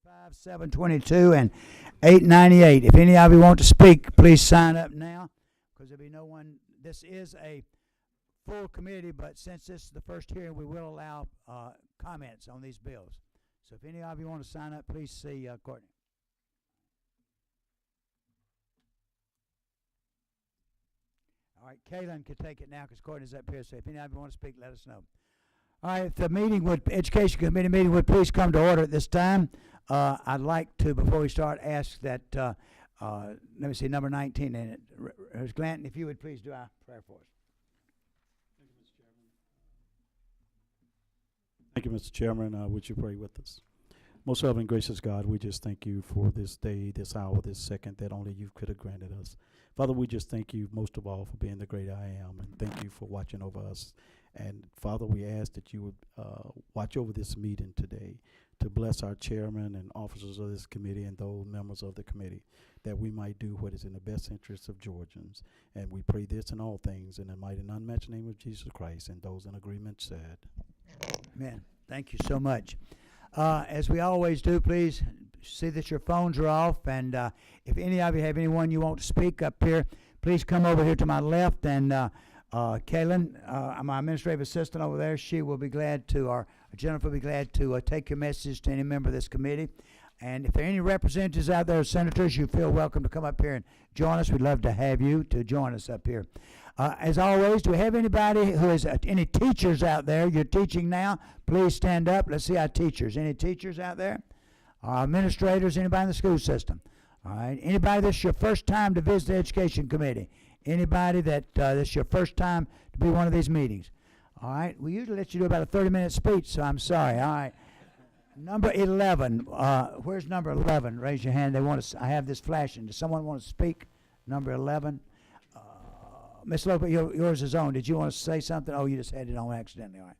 722 and 898. If any of you want to speak, please sign up now, because there'll be no one. This is a full committee, but since this is the first hearing, we will allow comments on these bills. So if any of you want to sign up, please see Courtney. All right, Kaylin can take it now because Courtney's up here. So if any of you want to speak, let us know. All right, if the Education Committee meeting would please come to order at this time. I'd like to, before we start, ask that, let me see, number 19 in it. Glanton, if you would please do our prayer for us. Thank you, Mr. Chairman. Would you pray with us? Most loving, gracious God, we just thank you for this day, this hour, this second that only you could have granted us. Father, we just thank you most of all for being the great I am, and thank you for watching over us. And Father, we ask that you would watch over this meeting today, to bless our chairman and officers of this committee and those members of the committee, that we might do what is in the best interest of Georgians. And we pray this in all things in the mighty and unmatched name of Jesus Christ, and those in agreement said. Amen. Thank you so much. As we always do, please see that your phones are off, and if any of you have anyone you want to speak up here, please come over here to my left, and Kaylin, my administrative assistant over there, she will be glad to, or Jennifer will be glad to take your message to any member of this committee. And if there are any representatives out there, senators, you feel welcome to come up here and join us. We'd love to have you to join us up here. As always, do we have anybody who is, any teachers out there? You're teaching now. Please stand up. Let's see our teachers. Any teachers out there? Administrators, anybody in the school system? All right. Anybody that's your first time to visit the Education Committee? Anybody that this your first time to be one of these meetings? All right. We usually let you do about a 30-minute speech, so I'm sorry. All right. Number 11. Where's number 11? Raise your hand. They want to. I have this flashing. Does someone want to speak? Number 11. Ms. Loper, yours is on. Did you want to say something? Oh, you just had it on accidentally. All right.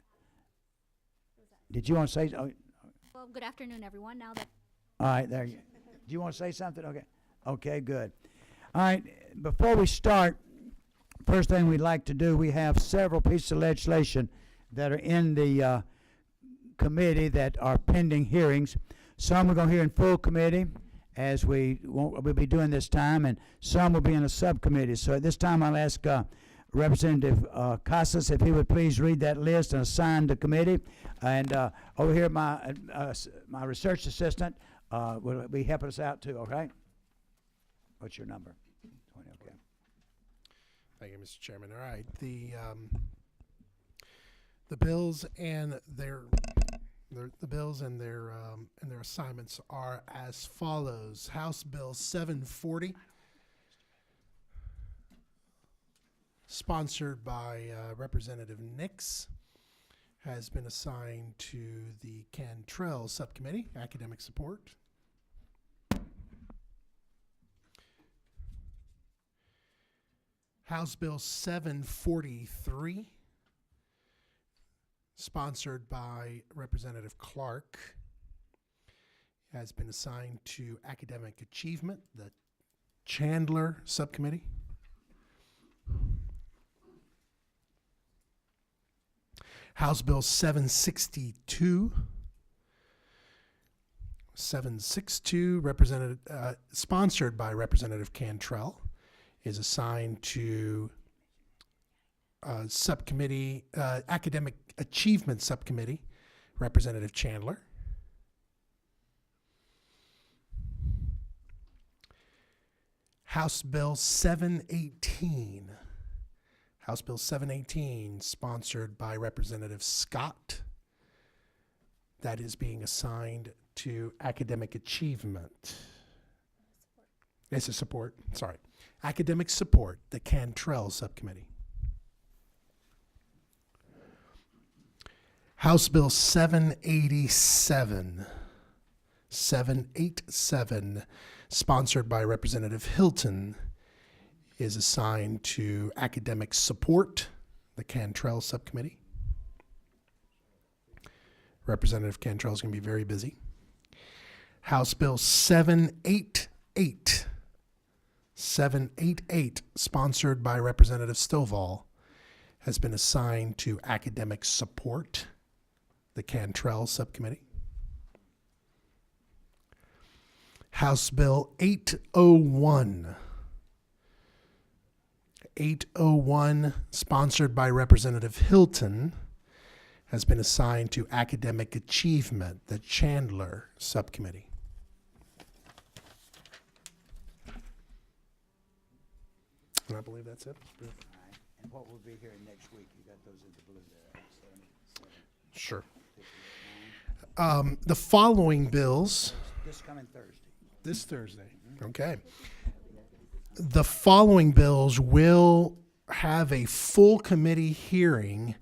Did you want to say? Oh. Well, good afternoon, everyone. Now that. All right. There you. Do you want to say something? Okay. Okay. Good. All right. Before we start, first thing we'd like to do, we have several pieces of legislation that are in the committee that are pending hearings. Some we're going to hear in full committee, as we'll be doing this time, and some will be in a subcommittee. So at this time, I'll ask Representative Casas if he would please read that list and assign the committee. And over here, my research assistant will be helping us out too. Okay. What's your number? 20. Okay. Thank you, Mr. Chairman. All right, the bills and their assignments are as follows. House Bill 740, sponsored by Representative Nix, has been assigned to the Cantrell Subcommittee, Academic Support. House Bill 743, sponsored by Representative Clark, has been assigned to Academic Achievement, the Chandler Subcommittee. House Bill 762, sponsored by Representative Cantrell, is assigned to subcommittee, Academic Achievement Subcommittee, Representative Chandler. House Bill 718. House Bill 718, sponsored by Representative Scott, that is being assigned to Academic Achievement. It's a support, sorry. Academic Support, the Cantrell Subcommittee. House Bill 787, sponsored by Representative Hilton, is assigned to Academic Support, the Cantrell Subcommittee. Representative Cantrell is going to be very busy. House Bill 788, sponsored by Representative Stovall, has been assigned to Academic Support, the Cantrell Subcommittee. House Bill 801. 801, sponsored by Representative Hilton, has been assigned to Academic Achievement, the Chandler Subcommittee. And I believe that's it. And what will be here next week? You got those in the blue there. Sure. The following bills, This coming Thursday. this Thursday, okay. The following bills will have a full committee hearing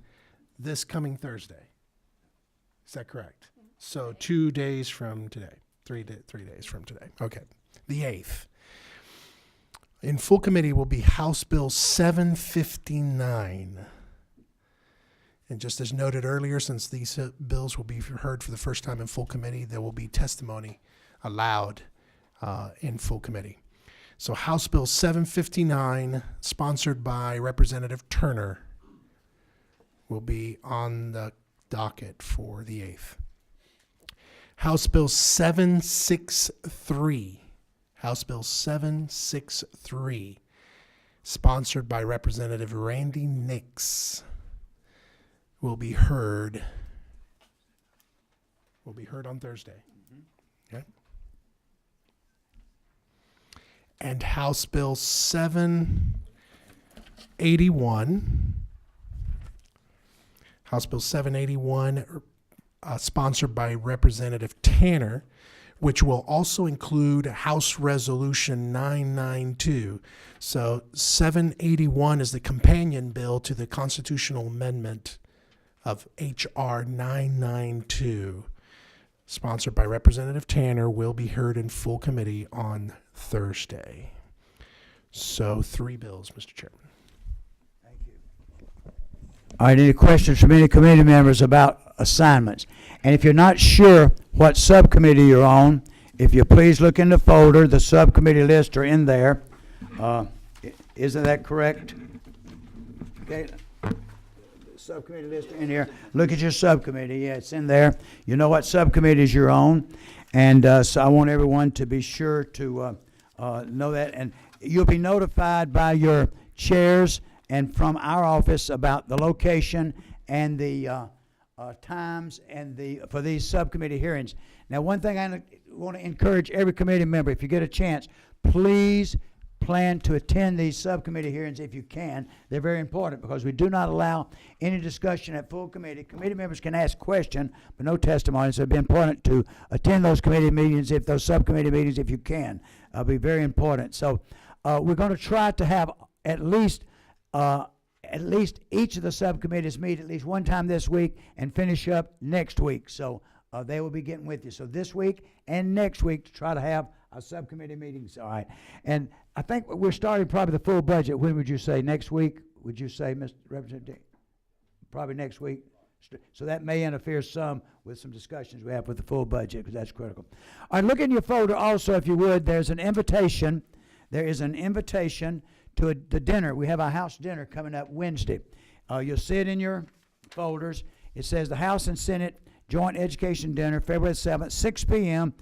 this coming Thursday. Is that correct? So 2 days from today, 3 days from today. Okay, the 8th. In full committee will be House Bill 759. And just as noted earlier, since these bills will be heard for the first time in full committee, there will be testimony allowed in full committee. So House Bill 759, sponsored by Representative Turner, will be on the docket for the 8th. House Bill 763, House Bill 763, sponsored by Representative Randy Nix, will be heard on Thursday. Okay. And House Bill 781, House Bill 781, sponsored by Representative Tanner, which will also include House Resolution 992. So 781 is the companion bill to the constitutional amendment of H.R. 992, sponsored by Representative Tanner, will be heard in full committee on Thursday. So 3 bills, Mr. Chairman. Thank you. All right, any questions from any committee members about assignments? And if you're not sure what subcommittee you're on, if you please look in the folder, the subcommittee lists are in there. Isn't that correct? Okay. Subcommittee list in here. Look at your subcommittee. Yeah, it's in there. You know what subcommittees you're on. And so I want everyone to be sure to know that. And you'll be notified by your chairs and from our office about the location and the times and for these subcommittee hearings. Now, one thing I want to encourage every committee member, if you get a chance, please plan to attend these subcommittee hearings if you can. They're very important because we do not allow any discussion at full committee. Committee members can ask questions, but no testimony. So it'd be important to attend those committee meetings, those subcommittee meetings, if you can. It'll be very important. So we're going to try to have at least each of the subcommittees meet at least one time this week and finish up next week. So they will be getting with you. So this week and next week to try to have our subcommittee meetings. All right. And I think we're starting probably the full budget. When would you say? Next week? Would you say, Mr. Representative? Probably next week. So that may interfere some with some discussions we have with the full budget, because that's critical. All right, look in your folder also, if you would. There's an invitation. There is an invitation to the dinner. We have our house dinner coming up Wednesday. You'll see it in your folders. It says the House and Senate Joint Education Dinner, February 7th, 6 p.m.,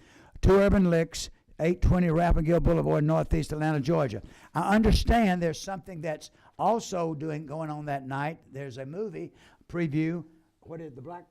2 Urban Licks, 820 Rappagill Boulevard, Northeast Atlanta, Georgia. I understand there's something that's also going on that night. There's a movie preview. What is the Black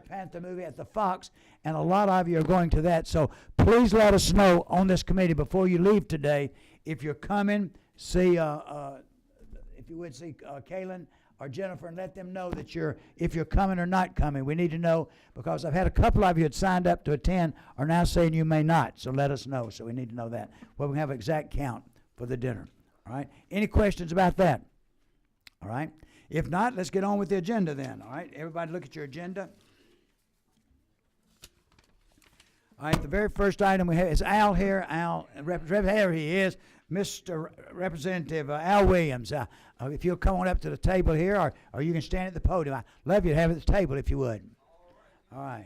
Panther movie at the Fox, and a lot of you are going to that. So please let us know on this committee before you leave today if you're coming. See, if you would see Kaylin or Jennifer, and let them know that if you're coming or not coming. We need to know, because I've had a couple of you that signed up to attend are now saying you may not. So let us know. So we need to know that. Well, we have an exact count for the dinner. All right. Any questions about that? All right. If not, let's get on with the agenda then. All right. Everybody look at your agenda. All right. The very first item we have is Al here. Al, here he is. Mr. Representative Al Williams, if you'll come on up to the table here, or you can stand at the podium. I'd love you to have it at the table if you would. All right.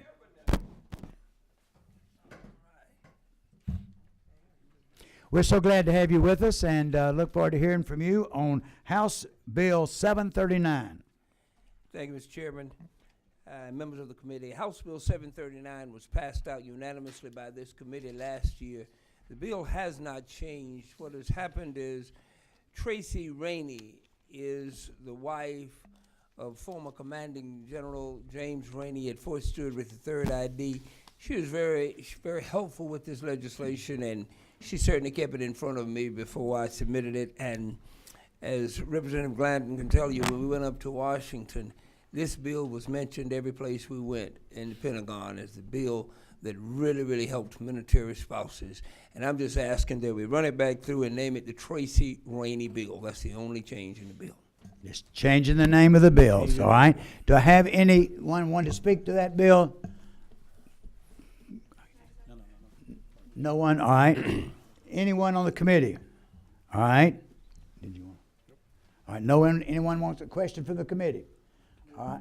We're so glad to have you with us, and look forward to hearing from you on House Bill 739. Thank you, Mr. Chairman. members of the committee, House Bill 739 was passed out unanimously by this committee last year. The bill has not changed. What has happened is Tracy Rainey is the wife of former Commanding General James Rainey at Fort Stewart with the 3rd ID. She was very helpful with this legislation, and she certainly kept it in front of me before I submitted it. And as Representative Glanton can tell you, when we went up to Washington, this bill was mentioned every place we went in the Pentagon as the bill that really, really helped military spouses. And I'm just asking that we run it back through and name it the Tracy Rainey Bill. That's the only change in the bill. Just changing the name of the bills, all right? Do I have anyone want to speak to that bill? No one, all right. Anyone on the committee? All right. Did you want? All right, no one, anyone wants a question from the committee? All right.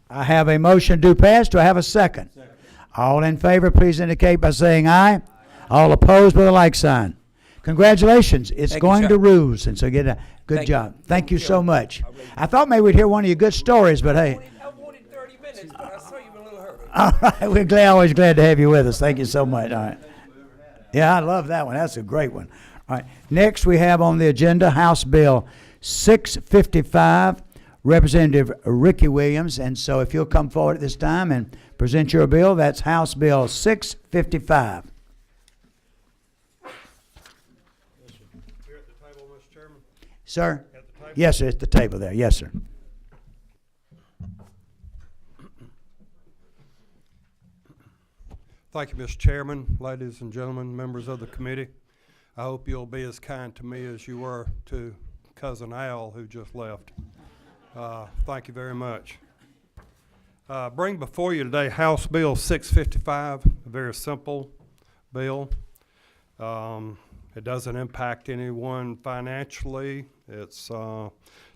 I have a motion to pass. Do I have a second? Second. All in favor, please indicate by saying aye. All opposed with a like sign. Congratulations. It's Thank you, going sir. to ruse, and so get a good Thank you. job. Thank you so much. I thought maybe we'd hear one of your good stories, but hey. I wanted 30 minutes, but I saw you in a little hurry. All right, we're always glad to have you with us. Thank you so much. All right. Yeah, I love that one. That's a great one. All right. Next, we have on the agenda House Bill 655, Representative Ricky Williams. And so if you'll come forward at this time and present your bill, that's House Bill 655. Here at the table, Mr. Chairman. Sir? At the table. Yes, sir. At the table there. Yes, sir. Thank you, Mr. Chairman, ladies and gentlemen, members of the committee. I hope you'll be as kind to me as you were to Cousin Al, who just left. Thank you very much. Bring before you today House Bill 655, a very simple bill. It doesn't impact anyone financially. It's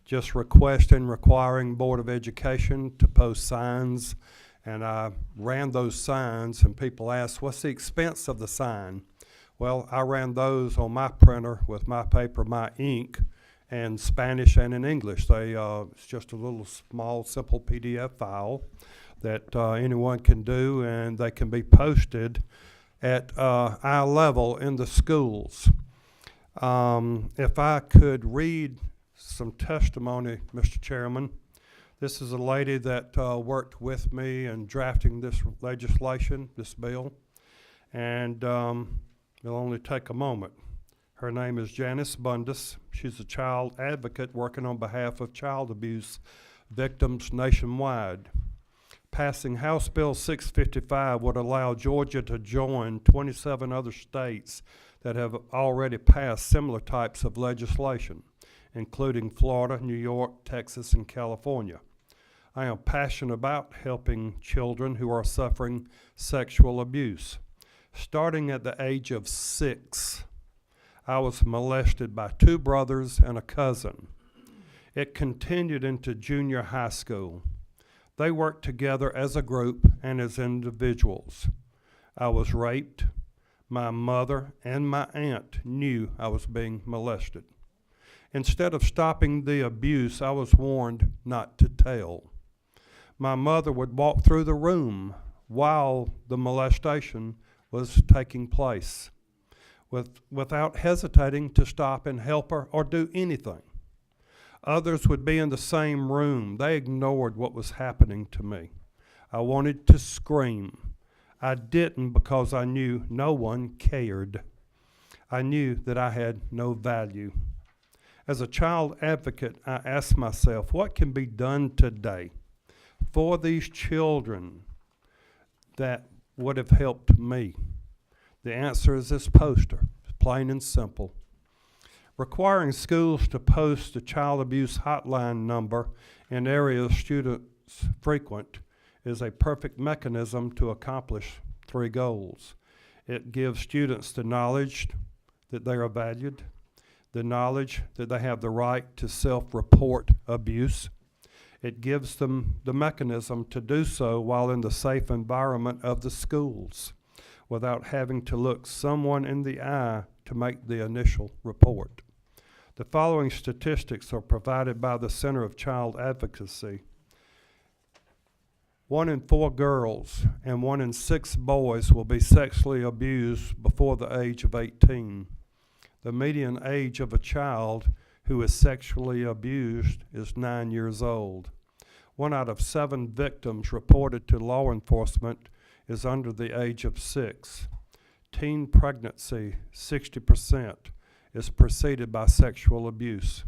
just requiring Board of Education to post signs. And I ran those signs, and people asked, what's the expense of the sign? Well, I ran those on my printer with my paper, my ink, in Spanish and in English. It's just a little small, simple PDF file that anyone can do, and they can be posted at eye level in the schools. If I could read some testimony, Mr. Chairman. This is a lady that worked with me in drafting this legislation, this bill, and it'll only take a moment. Her name is Janice Bundes. She's a child advocate working on behalf of child abuse victims nationwide. Passing House Bill 655 would allow Georgia to join 27 other states that have already passed similar types of legislation, including Florida, New York, Texas, and California. I am passionate about helping children who are suffering sexual abuse. Starting at the age of 6, I was molested by 2 brothers and a cousin. It continued into junior high school. They worked together as a group and as individuals. I was raped. My mother and my aunt knew I was being molested. Instead of stopping the abuse, I was warned not to tell. My mother would walk through the room while the molestation was taking place without hesitating to stop and help her or do anything. Others would be in the same room. They ignored what was happening to me. I wanted to scream. I didn't because I knew no one cared. I knew that I had no value. As a child advocate, I asked myself, what can be done today for these children that would have helped me? The answer is this poster, plain and simple. Requiring schools to post a child abuse hotline number in areas students frequent is a perfect mechanism to accomplish 3 goals. It gives students the knowledge that they are valued, the knowledge that they have the right to self-report abuse. It gives them the mechanism to do so while in the safe environment of the schools without having to look someone in the eye to make the initial report. The following statistics are provided by the Center of Child Advocacy. 1 in 4 girls and 1 in 6 boys will be sexually abused before the age of 18. The median age of a child who is sexually abused is 9 years old. 1 out of 7 victims reported to law enforcement is under the age of 6. Teen pregnancy, 60%, is preceded by sexual abuse.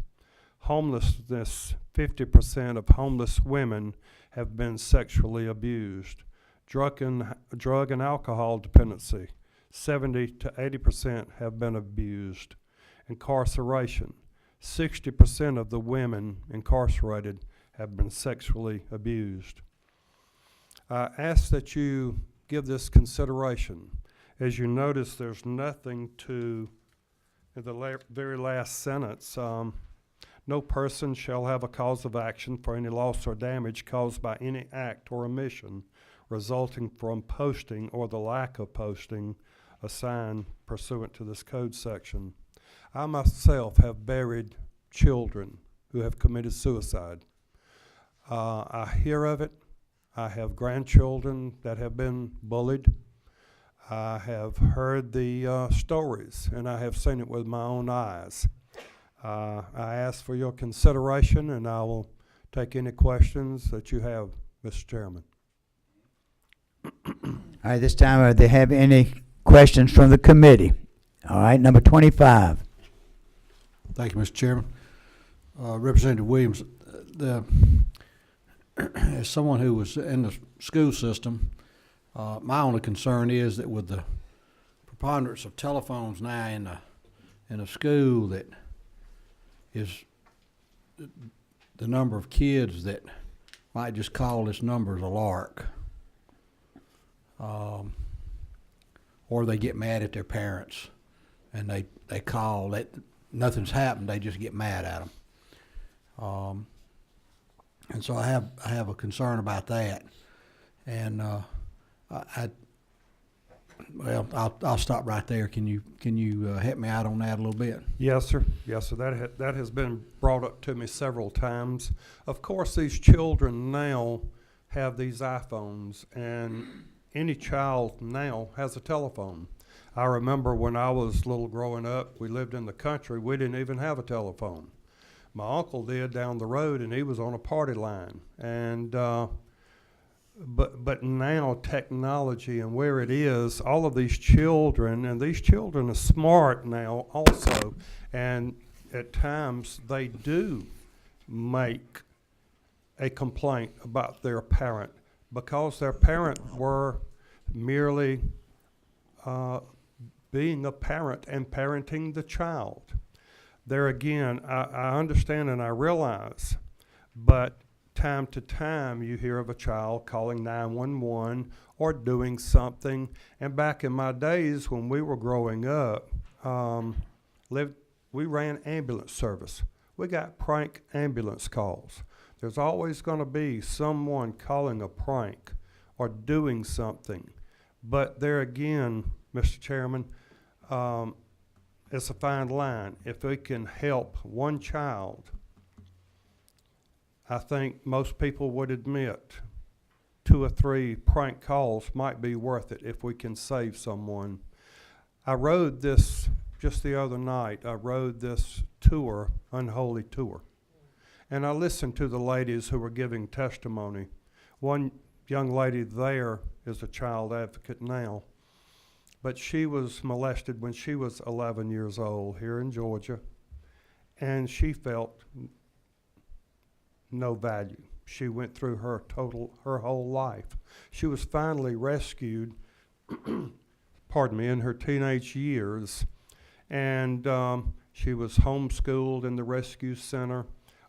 Homelessness, 50% of homeless women have been sexually abused. Drug and alcohol dependency, 70 to 80% have been abused. Incarceration, 60% of the women incarcerated have been sexually abused. I ask that you give this consideration. As you notice, there's nothing to, in the very last sentence, no person shall have a cause of action for any loss or damage caused by any act or omission resulting from posting or the lack of posting a sign pursuant to this code section. I myself have buried children who have committed suicide. I hear of it. I have grandchildren that have been bullied. I have heard the stories, and I have seen it with my own eyes. I ask for your consideration, and I will take any questions that you have, Mr. Chairman. All right, this time, do they have any questions from the committee? All right, number 25. Thank you, Mr. Chairman. Representative Williams, as someone who was in the school system, my only concern is that with the preponderance of telephones now in a school, that is the number of kids that might just call this number as a lark, or they get mad at their parents and they call that nothing's happened, they just get mad at them. And so I have a concern about that, and I'll stop right there. Can you help me out on that a little bit? Yes, sir. Yes, sir. That has been brought up to me several times. Of course, these children now have these iPhones, and any child now has a telephone. I remember when I was little growing up, we lived in the country, we didn't even have a telephone. My uncle did down the road, and he was on a party line. And but now technology and where it is, all of these children, and these children are smart now also, and at times they do make a complaint about their parent because their parent were merely being a parent and parenting the child. There again, I understand and I realize, but time to time you hear of a child calling 911 or doing something. And back in my days when we were growing up, we ran ambulance service. We got prank ambulance calls. There's always going to be someone calling a prank or doing something. But there again, Mr. Chairman, it's a fine line. If we can help one child, I think most people would admit 2 or 3 prank calls might be worth it if we can save someone. I rode this just the other night. I rode this tour, Unholy Tour, and I listened to the ladies who were giving testimony. One young lady there is a child advocate now, but she was molested when she was 11 years old here in Georgia, and she felt no value. She went through her whole life. She was finally rescued, pardon me, in her teenage years, and she was homeschooled in the rescue center,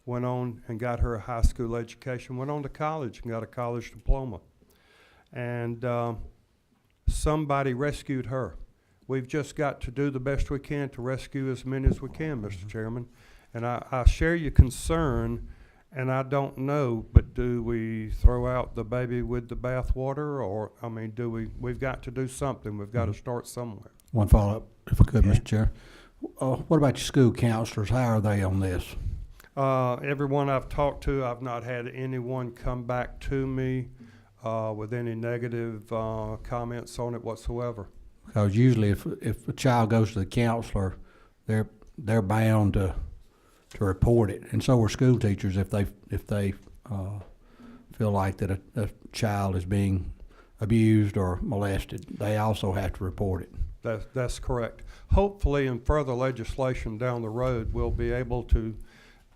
went on and got her high school education, went on to college and got a college diploma. And somebody rescued her. We've just got to do the best we can to rescue as many as we can, Mr. Chairman. And I share your concern, and I don't know, but do we throw out the baby with the bathwater, or, I mean, we've got to do something. We've got to start somewhere. One follow-up, if I could, Mr. Chair. What about your school counselors? How are they on this? Everyone I've talked to, I've not had anyone come back to me with any negative comments on it whatsoever. Because usually if a child goes to the counselor, they're bound to report it, and so are school teachers if they feel like that a child is being abused or molested. They also have to report it. That's correct. Hopefully, in further legislation down the road, we'll be able to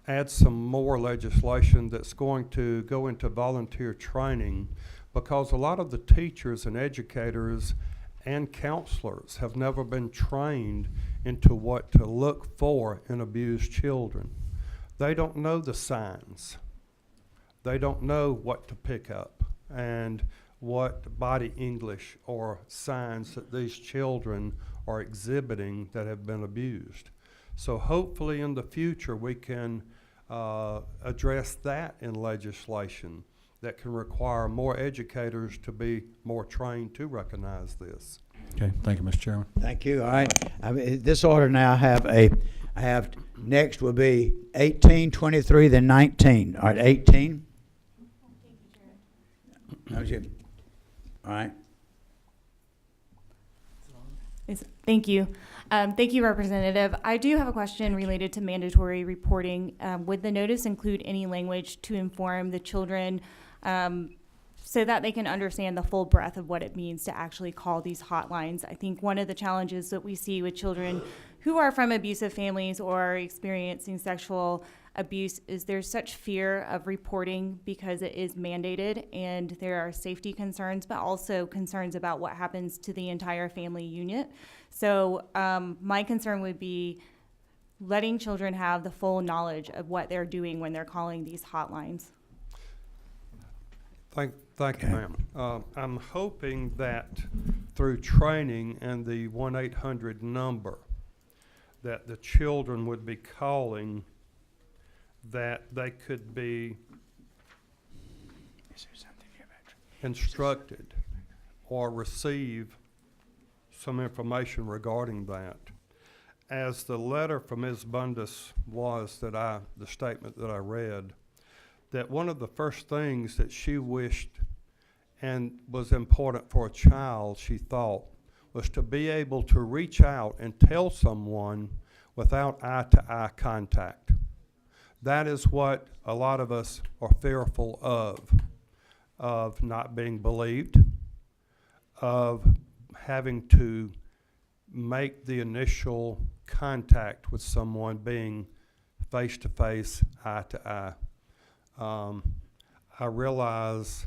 add some more legislation that's going to go into volunteer training, because a lot of the teachers and educators and counselors have never been trained into what to look for in abused children. They don't know the signs. They don't know what to pick up and what body English or signs that these children are exhibiting that have been abused. So hopefully in the future we can address that in legislation that can require more educators to be more trained to recognize this. Okay, thank you, Mr. Chairman. Thank you. All right. This order now I have next will be 18, 23, then 19. All right, 18. That was you. All right. Thank you. Thank you, Representative. I do have a question related to mandatory reporting. Would the notice include any language to inform the children so that they can understand the full breadth of what it means to actually call these hotlines? I think one of the challenges that we see with children who are from abusive families or experiencing sexual abuse is there's such fear of reporting because it is mandated, and there are safety concerns, but also concerns about what happens to the entire family unit. So my concern would be letting children have the full knowledge of what they're doing when they're calling these hotlines. Thank you, ma'am. I'm hoping that through training and the 1-800 number that the children would be calling, that they could be instructed or receive some information regarding that. As the letter from Ms. Bundes was the statement that I read, that one of the first things that she wished and was important for a child, she thought, was to be able to reach out and tell someone without eye-to-eye contact. That is what a lot of us are fearful of not being believed, of having to make the initial contact with someone being face-to-face, eye-to-eye. I realize,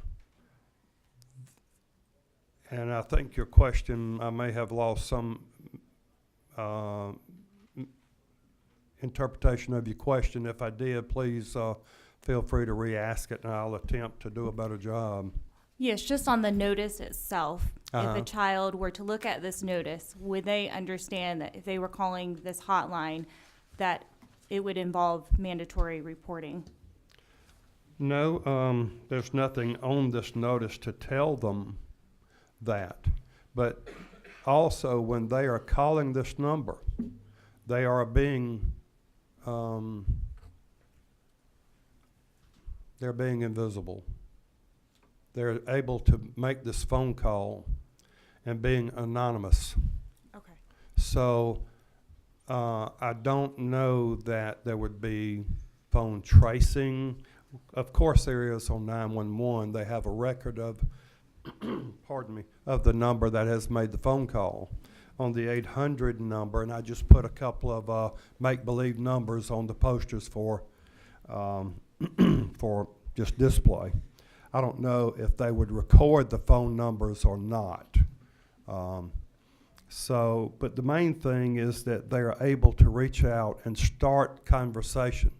and I think your question, I may have lost some interpretation of your question. If I did, please feel free to re-ask it, and I'll attempt to do a better job. Yes, just on the notice itself. Uh-huh. If a child were to look at this notice, would they understand that if they were calling this hotline, that it would involve mandatory reporting? No, there's nothing on this notice to tell them that. But also, when they are calling this number, they are being they're being invisible. They're able to make this phone call and being anonymous. Okay. So I don't know that there would be phone tracing. Of course there is on 911. They have a record of, pardon me, of the number that has made the phone call. On the 800 number, and I just put a couple of make-believe numbers on the posters for for just display. I don't know if they would record the phone numbers or not. But the main thing is that they are able to reach out and start conversation.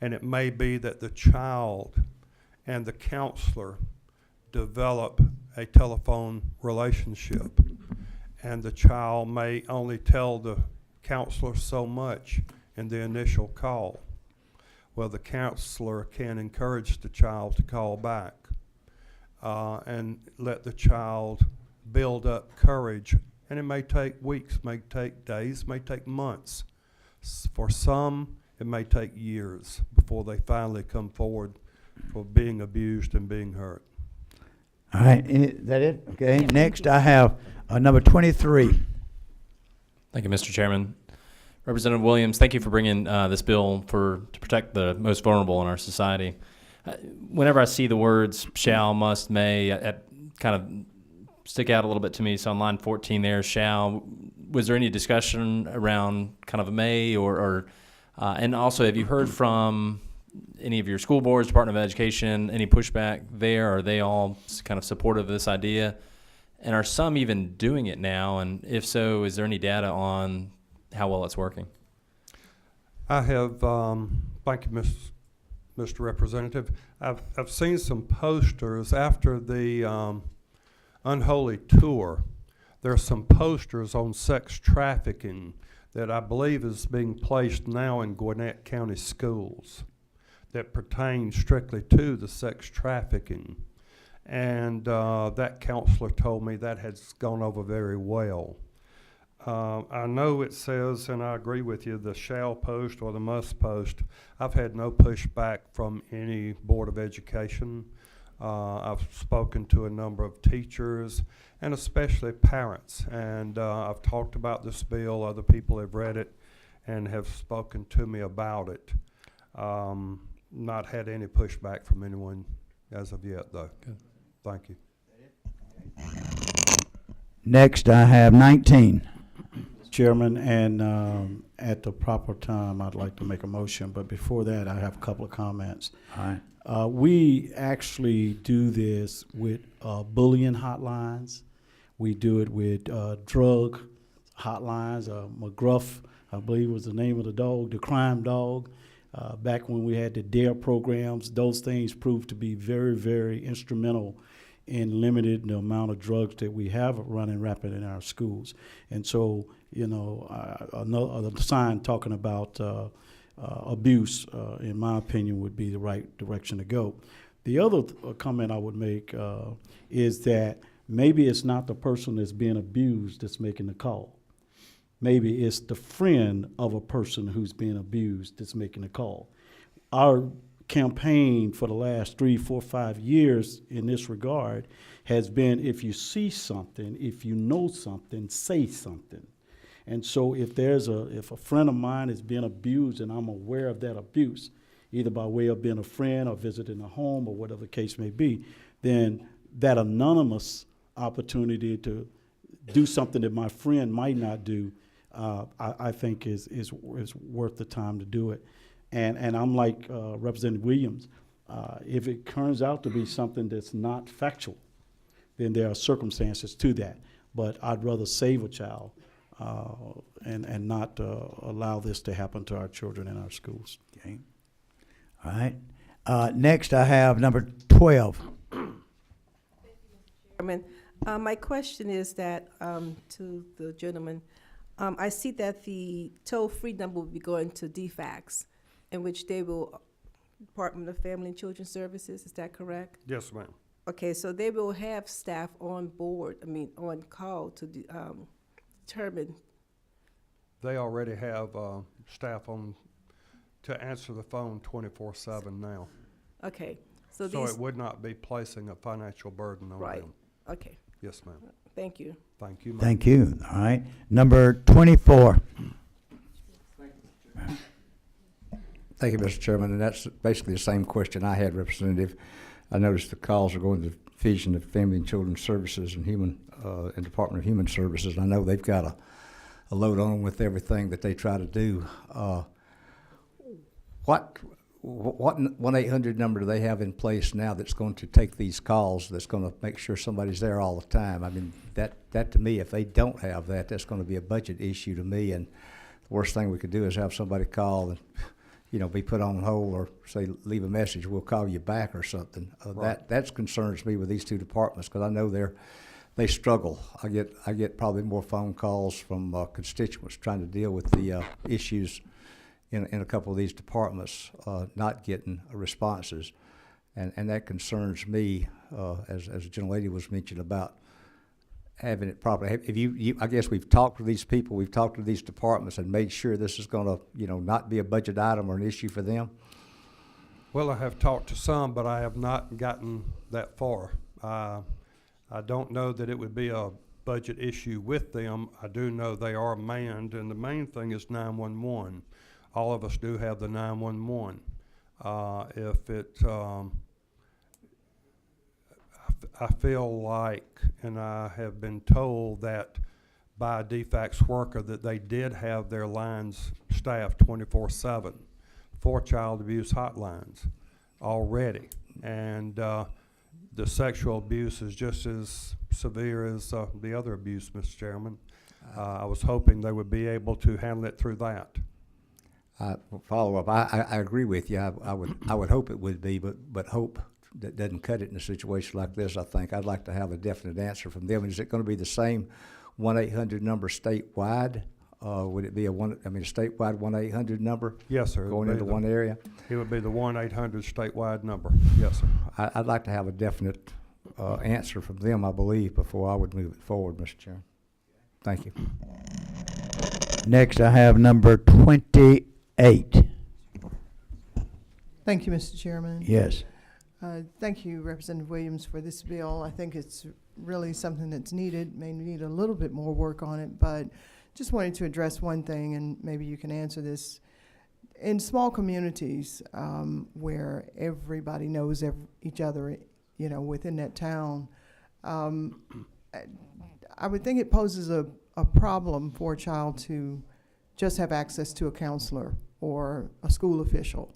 And it may be that the child and the counselor develop a telephone relationship. And the child may only tell the counselor so much in the initial call. Well, the counselor can encourage the child to call back and let the child build up courage. And it may take weeks, may take days, may take months. For some, it may take years before they finally come forward for being abused and being hurt. All right, is that it? Okay, Yeah, thank next you. I have number 23. Thank you, Mr. Chairman. Representative Williams, thank you for bringing this bill to protect the most vulnerable in our society. Whenever I see the words shall, must, may, it kind of stick out a little bit to me. So on line 14 there, shall, was there any discussion around kind of a may and also have you heard from any of your school boards, Department of Education, any pushback there? Are they all kind of supportive of this idea? And are some even doing it now? And if so, is there any data on how well it's working? I have, thank you, Mr. Representative. I've seen some posters after the Unholy Tour. There's some posters on sex trafficking that I believe is being placed now in Gwinnett County schools that pertain strictly to the sex trafficking. And that counselor told me that has gone over very well. I know it says, and I agree with you, the shall post or the must post. I've had no pushback from any Board of Education. I've spoken to a number of teachers and especially parents. And I've talked about this bill. Other people have read it and have spoken to me about it. Not had any pushback from anyone as of yet, though. Good. Thank you. Next I have 19. Chairman, and at the proper time, I'd like to make a motion, but before that, I have a couple of comments. All right. We actually do this with bullying hotlines. We do it with drug hotlines. McGruff, I believe was the name of the dog, the crime dog. Back when we had the DARE programs, those things proved to be very, very instrumental in limiting the amount of drugs that we have running rapid in our schools. And so, you know, another sign talking about abuse, in my opinion, would be the right direction to go. The other comment I would make is that maybe it's not the person that's being abused that's making the call. Maybe it's the friend of a person who's being abused that's making the call. Our campaign for the last 3, 4, 5 years in this regard has been, if you see something, if you know something, say something. And so if a friend of mine is being abused and I'm aware of that abuse, either by way of being a friend or visiting a home or whatever the case may be, then that anonymous opportunity to do something that my friend might not do, I think is worth the time to do it. And I'm like Representative Williams. If it turns out to be something that's not factual, then there are circumstances to that. But I'd rather save a child and not allow this to happen to our children in our schools. Okay. All right. Next I have number 12. Chairman, my question is that to the gentleman, I see that the toll-free number will be going to DFACS, in which they will, Department of Family and Children Services, is that correct? Yes, ma'am. Okay, so they will have staff on board, on call to determine. They already have staff on to answer the phone 24/7 now. Okay, so So these, it would not be placing a financial burden on right, them. okay, Yes, ma'am. thank you. Thank you, ma'am. Thank you. All right. Number 24. Thank you, Mr. Chairman, and that's basically the same question I had, Representative. I noticed the calls are going to the Division of Family and Children's Services and Department of Human Services. I know they've got a load on them with everything that they try to do. What 1-800 number do they have in place now that's going to take these calls, that's going to make sure somebody's there all the time? I mean, that to me, if they don't have that, that's going to be a budget issue to me, and the worst thing we could do is have somebody call and, you know, be put on hold or say, leave a message, we'll call you back or something. Right. That concerns me with these two departments, because I know they struggle. I get probably more phone calls from constituents trying to deal with the issues in a couple of these departments, not getting responses, and that concerns me, as the gentlelady was mentioning about having it properly. I guess we've talked to these people, we've talked to these departments, and made sure this is going to, you know, not be a budget item or an issue for them. Well, I have talked to some, but I have not gotten that far. I don't know that it would be a budget issue with them. I do know they are manned, and the main thing is 911. All of us do have the 911. If it, I feel like, and I have been told that by a DFACS worker that they did have their lines staffed 24/7 for child abuse hotlines already. And the sexual abuse is just as severe as the other abuse, Mr. Chairman. I was hoping they would be able to handle it through that. Follow up. I agree with you. I would hope it would be, but hope that doesn't cut it in a situation like this. I think I'd like to have a definite answer from them. Is it going to be the same 1-800 number statewide? Would it be a statewide 1-800 number? Yes, sir. Going into one area? It would be the 1-800 statewide number. Yes, sir. I'd like to have a definite answer from them, I believe, before I would move it forward, Mr. Chairman. Thank you. Next, I have number 28. Thank you, Mr. Chairman. Yes. Thank you, Representative Williams, for this bill. I think it's really something that's needed, may need a little bit more work on it, but just wanted to address one thing, and maybe you can answer this. In small communities where everybody knows each other, you know, within that town, I would think it poses a problem for a child to just have access to a counselor or a school official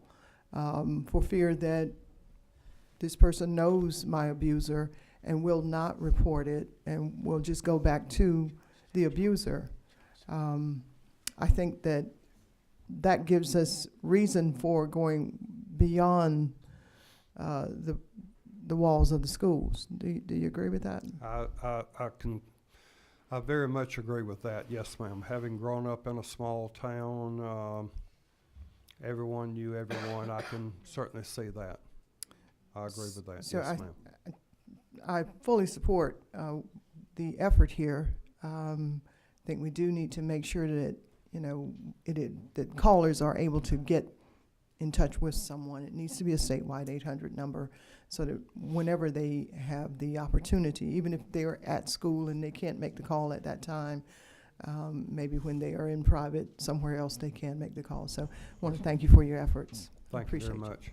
for fear that this person knows my abuser and will not report it and will just go back to the abuser. I think that gives us reason for going beyond the walls of the schools. Do you agree with that? I very much agree with that. Yes, ma'am. Having grown up in a small town, everyone knew everyone. I can certainly see that. I agree with that. So yes, ma'am. I fully support the effort here. I think we do need to make sure that, you know, that callers are able to get in touch with someone. It needs to be a statewide 800 number so that whenever they have the opportunity, even if they're at school and they can't make the call at that time, maybe when they are in private somewhere else they can make the call. So I want to thank you for your efforts. Thank you very much.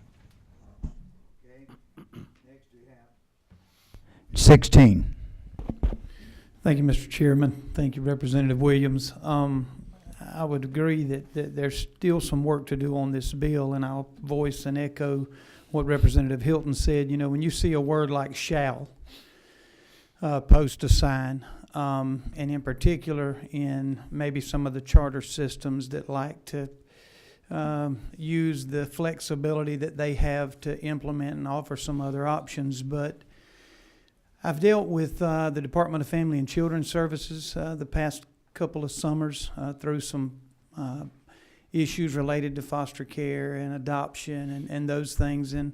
16. Thank you, Mr. Chairman. Thank you, Representative Williams. I would agree that there's still some work to do on this bill, and I'll voice and echo what Representative Hilton said. You know, when you see a word like shall post a sign, and in particular in maybe some of the charter systems that like to use the flexibility that they have to implement and offer some other options, but I've dealt with the Department of Family and Children's Services the past couple of summers through some issues related to foster care and adoption and those things. And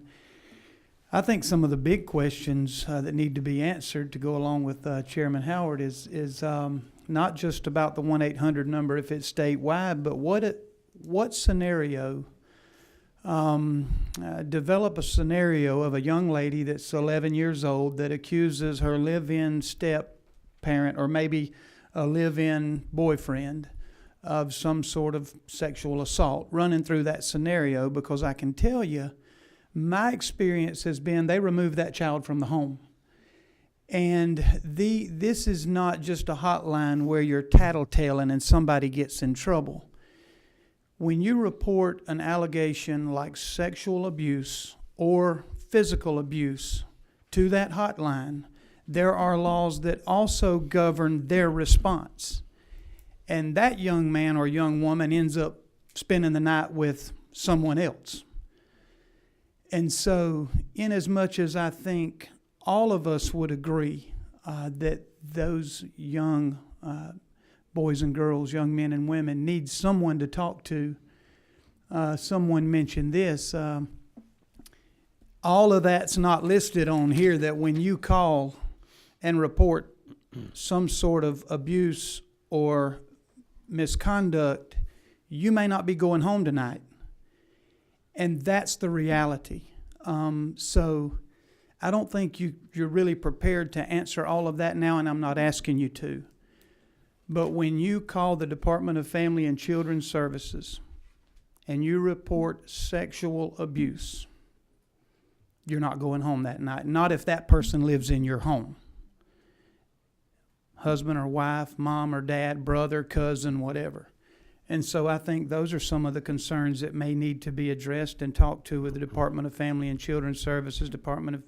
I think some of the big questions that need to be answered to go along with Chairman Howard is not just about the 1-800 number if it's statewide, but what scenario develop a scenario of a young lady that's 11 years old that accuses her live-in step parent or maybe a live-in boyfriend of some sort of sexual assault, running through that scenario, because I can tell you my experience has been they remove that child from the home. And this is not just a hotline where you're tattletaling and somebody gets in trouble. When you report an allegation like sexual abuse or physical abuse to that hotline, there are laws that also govern their response. And that young man or young woman ends up spending the night with someone else. And so, in as much as I think all of us would agree that those young boys and girls, young men and women, need someone to talk to. Someone mentioned this. All of that's not listed on here, that when you call and report some sort of abuse or misconduct, you may not be going home tonight. And that's the reality. So I don't think you're really prepared to answer all of that now, and I'm not asking you to. But when you call the Department of Family and Children's Services and you report sexual abuse, you're not going home that night. Not if that person lives in your home. Husband or wife, mom or dad, brother, cousin, whatever. And so I think those are some of the concerns that may need to be addressed and talked to with the Department of Family and Children's Services, Department of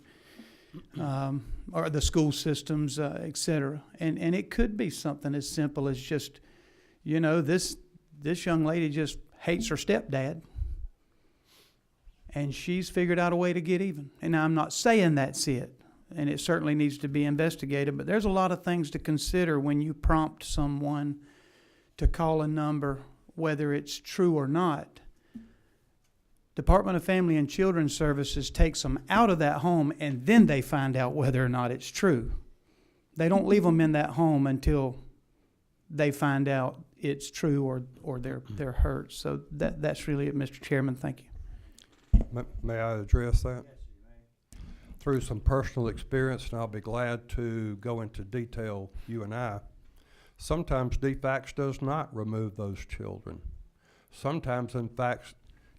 or the school systems, et cetera. And it could be something as simple as just, you know, this young lady just hates her stepdad, and she's figured out a way to get even. And I'm not saying that's it, and it certainly needs to be investigated, but there's a lot of things to consider when you prompt someone to call a number, whether it's true or not. Department of Family and Children's Services takes them out of that home, and then they find out whether or not it's true. They don't leave them in that home until they find out it's true or they're hurt. So that's really it, Mr. Chairman. Thank you. May I address that? Through some personal experience, and I'll be glad to go into detail, you and I, sometimes DFACS does not remove those children. Sometimes, in fact,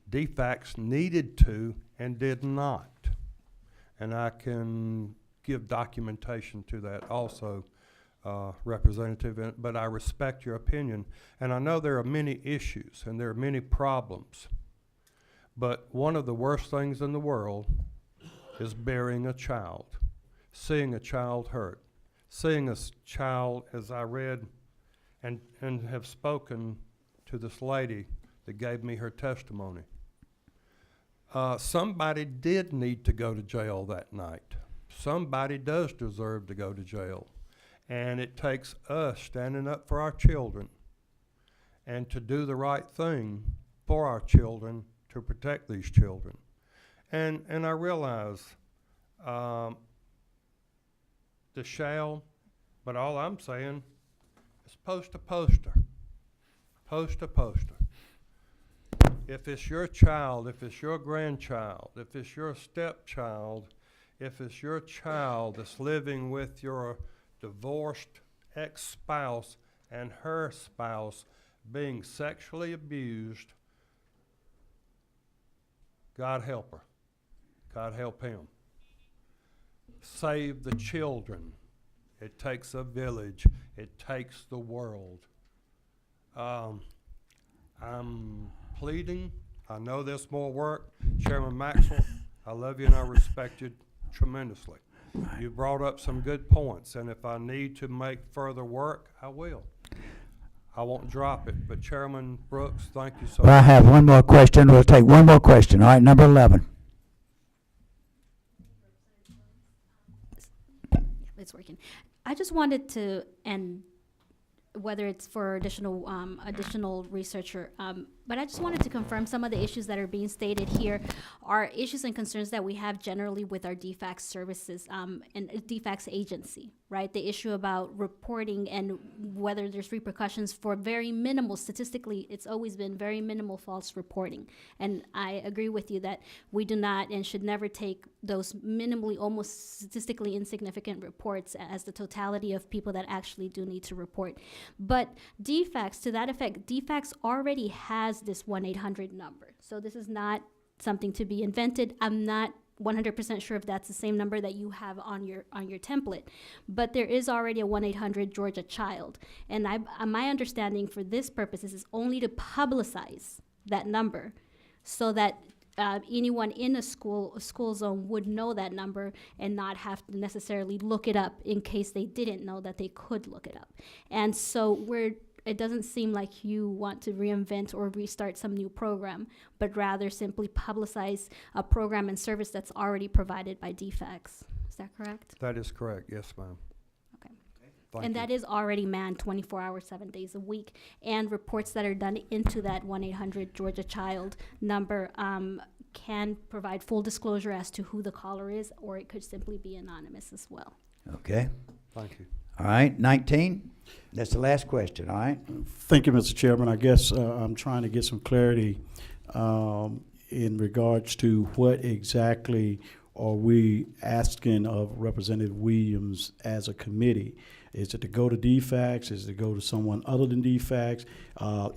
DFACS needed to and did not. And I can give documentation to that also, Representative, but I respect your opinion. And I know there are many issues and there are many problems. But one of the worst things in the world is burying a child, seeing a child hurt, seeing a child, as I read and have spoken to this lady that gave me her testimony. Somebody did need to go to jail that night. Somebody does deserve to go to jail. And it takes us standing up for our children and to do the right thing for our children to protect these children. And I realize the shall, but all I'm saying is post a poster. Post a poster. If it's your child, if it's your grandchild, if it's your stepchild, if it's your child that's living with your divorced ex-spouse and her spouse being sexually abused, God help her. God help him. Save the children. It takes a village. It takes the world. I'm pleading. I know there's more work. Chairman Maxwell, I love you and I respect you tremendously. You brought up some good points, and if I need to make further work, I will. I won't drop it. But Chairman Brooks, thank you so much. Well, I have one more question. We'll take one more question. All right, number 11. It's working. I just wanted to, and whether it's for additional research or, but I just wanted to confirm some of the issues that are being stated here are issues and concerns that we have generally with our DFACS services and DFACS agency, right? The issue about reporting and whether there's repercussions for very minimal, statistically, it's always been very minimal false reporting. And I agree with you that we do not and should never take those minimally, almost statistically insignificant reports as the totality of people that actually do need to report. But DFACS, to that effect, DFACS already has this 1-800 number. So this is not something to be invented. I'm not 100% sure if that's the same number that you have on your template, but there is already a 1-800 Georgia Child. And my understanding for this purpose is only to publicize that number so that anyone in a school zone would know that number and not have to necessarily look it up in case they didn't know that they could look it up. And so it doesn't seem like you want to reinvent or restart some new program, but rather simply publicize a program and service that's already provided by DFACS. Is that correct? That is correct. Yes, ma'am. Okay. Thank And you. that is already manned 24 hours, 7 days a week. And reports that are done into that 1-800 Georgia Child number can provide full disclosure as to who the caller is, or it could simply be anonymous as well. Okay. Thank you. All right, 19. That's the last question, all right? Thank you, Mr. Chairman. I guess I'm trying to get some clarity in regards to what exactly are we asking of Representative Williams as a committee? Is it to go to DFACS? Is it to go to someone other than DFACS?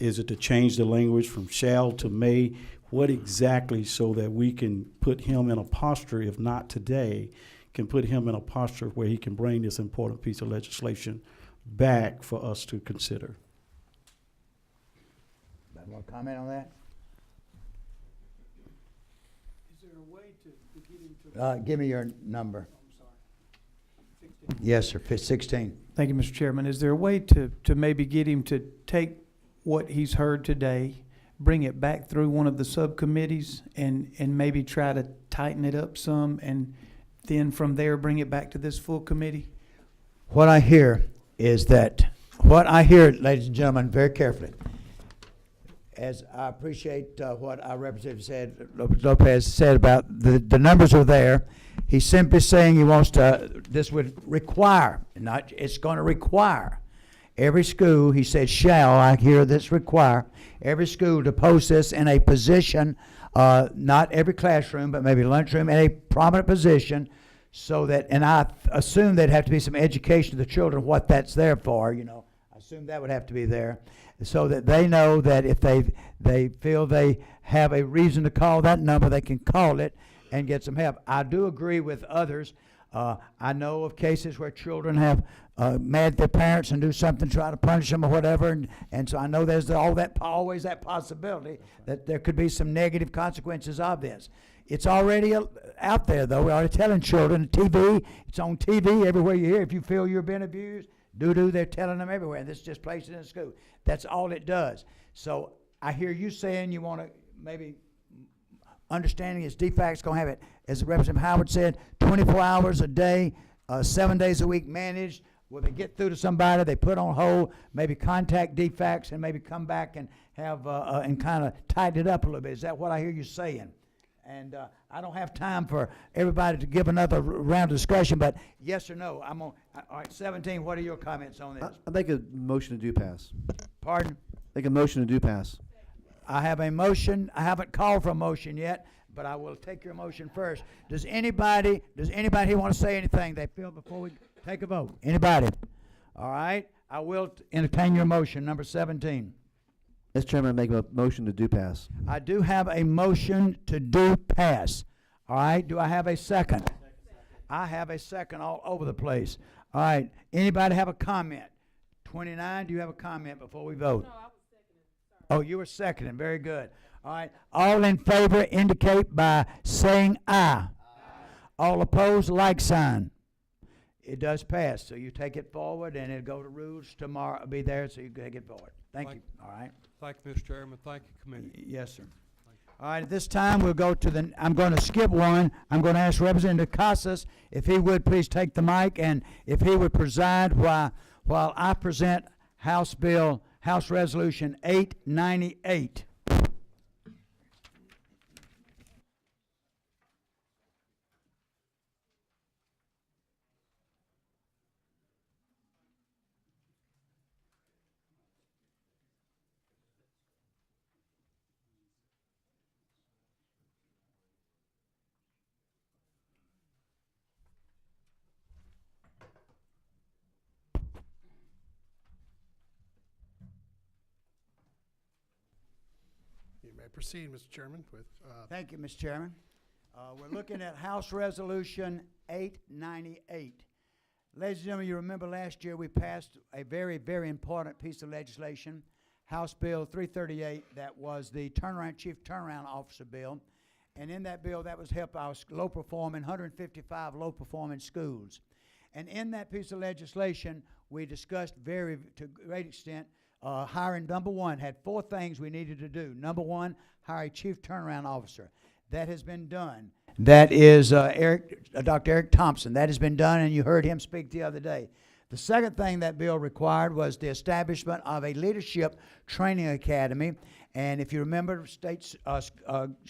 Is it to change the language from shall to may? What exactly, so that we can put him in a posture, if not today, can put him in a posture where he can bring this important piece of legislation back for us to consider? Want to comment on that? Is there a way to get him to? Give me your number. Yes, sir, 16. Thank you, Mr. Chairman. Is there a way to maybe get him to take what he's heard today, bring it back through one of the subcommittees, and maybe try to tighten it up some, and then from there bring it back to this full committee? What I hear, ladies and gentlemen, very carefully, as I appreciate what our representative Lopez said about the numbers are there. He's simply saying he wants to, this would require, it's going to require every school, he said shall, I hear this require, every school to post this in a position, not every classroom, but maybe lunchroom, in a prominent position, so that, and I assume there'd have to be some education to the children what that's there for, I assume that would have to be there, so that they know that if they feel they have a reason to call that number, they can call it and get some help. I do agree with others. I know of cases where children have mad at their parents and do something, try to punish them or whatever, and so I know there's always that possibility that there could be some negative consequences of this. It's already out there, though. We're already telling children, TV, it's on TV everywhere you hear. If you feel you're being abused, they're telling them everywhere. And this is just placed in the school. That's all it does. So I hear you saying you want to maybe understanding is DFAC's going to have it, as Representative Howard said, 24 hours a day, 7 days a week managed. When they get through to somebody, they put on hold, maybe contact DFACS and maybe come back and have and kind of tighten it up a little bit. Is that what I hear you saying? And I don't have time for everybody to give another round of discussion, but yes or no? All right, 17, what are your comments on this? I make a motion to do pass. Pardon? Make a motion to do pass. I have a motion. I haven't called for a motion yet, but I will take your motion first. Does anybody want to say anything they feel before we take a vote? Anybody? All right. I will entertain your motion, number 17. Mr. Chairman, I make a motion to do pass. I do have a motion to do pass. All right. Do I have a second? I have a second all over the place. All right. Anybody have a comment? 29, do you have a comment before we vote? No, I was seconding. Oh, you were seconding. Very good. All right. All in favor indicate by saying aye. Aye. All opposed, like sign. It does pass. So you take it forward, and it'll go to rules tomorrow. It'll be there, so you can take it forward. Thank you. All right. Thank you, Mr. Chairman. Thank you, committee. Yes, sir. All right, at this time, we'll go to I'm going to skip one. I'm going to ask Representative Casas if he would please take the mic and if he would preside while I present House Resolution 898. You may proceed, Mr. Chairman, with. Thank you, Mr. Chairman. We're looking at House Resolution 898. Ladies and gentlemen, you remember last year we passed a very, very important piece of legislation, House Bill 338, that was the Chief Turnaround Officer bill. And in that bill, that was help our low-performing, 155 low-performing schools. And in that piece of legislation, we discussed to a great extent hiring. Number one, had 4 things we needed to do. Number one, hire a chief turnaround officer. That has been done. That is Dr. Eric Thompson. That has been done, and you heard him speak the other day. The second thing that bill required was the establishment of a leadership training academy. And if you remember, State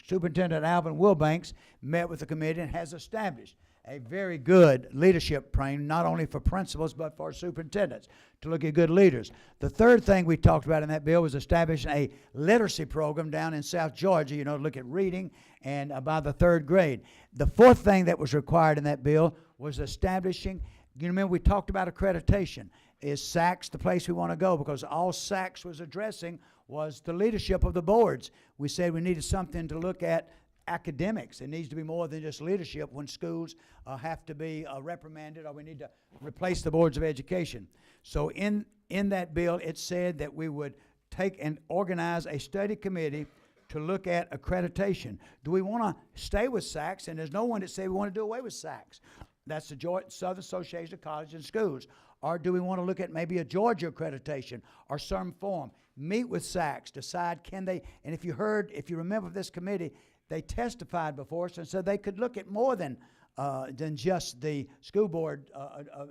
Superintendent Alvin Wilbanks met with the committee and has established a very good leadership training, not only for principals but for superintendents, to look at good leaders. The third thing we talked about in that bill was establishing a literacy program down in South Georgia, to look at reading and by the third grade. The fourth thing that was required in that bill was establishing, you remember we talked about accreditation. Is SACS the place we want to go? Because all SACS was addressing was the leadership of the boards. We said we needed something to look at academics. It needs to be more than just leadership when schools have to be reprimanded, or we need to replace the boards of education. So in that bill, it said that we would take and organize a study committee to look at accreditation. Do we want to stay with SACS? And there's no one that say we want to do away with SACS. That's the Southern Association of Colleges and Schools. Or do we want to look at maybe a Georgia accreditation or some form? Meet with SACS, decide can they, and if you remember this committee, they testified before us and said they could look at more than just the school board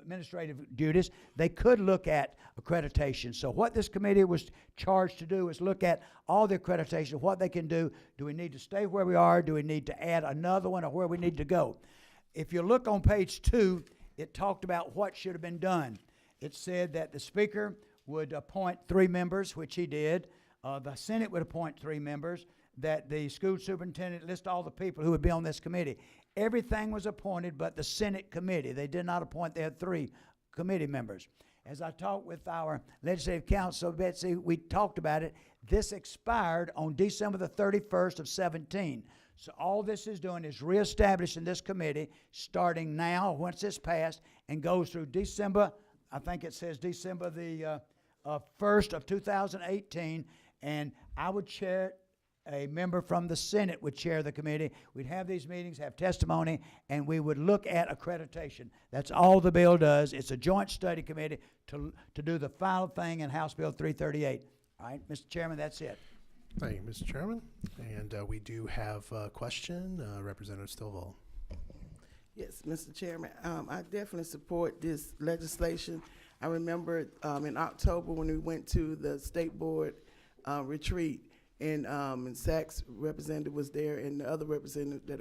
administrative duties. They could look at accreditation. So what this committee was charged to do is look at all the accreditation, what they can do. Do we need to stay where we are? Do we need to add another one, or where we need to go? If you look on page 2, it talked about what should have been done. It said that the speaker would appoint 3 members, which he did. The Senate would appoint 3 members. That the school superintendent list all the people who would be on this committee. Everything was appointed but the Senate committee. They did not appoint, they had 3 committee members. As I talked with our legislative counsel, Betsy, we talked about it. This expired on December the 31st of 17. So all this is doing is reestablishing this committee starting now, once it's passed, and goes through December, I think it says December the 1st of 2018, and I would chair it. A member from the Senate would chair the committee. We'd have these meetings, have testimony, and we would look at accreditation. That's all the bill does. It's a joint study committee to do the final thing in House Bill 338. All right, Mr. Chairman, that's it. Thank you, Mr. Chairman. And we do have a question, Representative Stovall. Yes, Mr. Chairman, I definitely support this legislation. I remember in October when we went to the state board retreat, and SACS representative was there, and the other representative that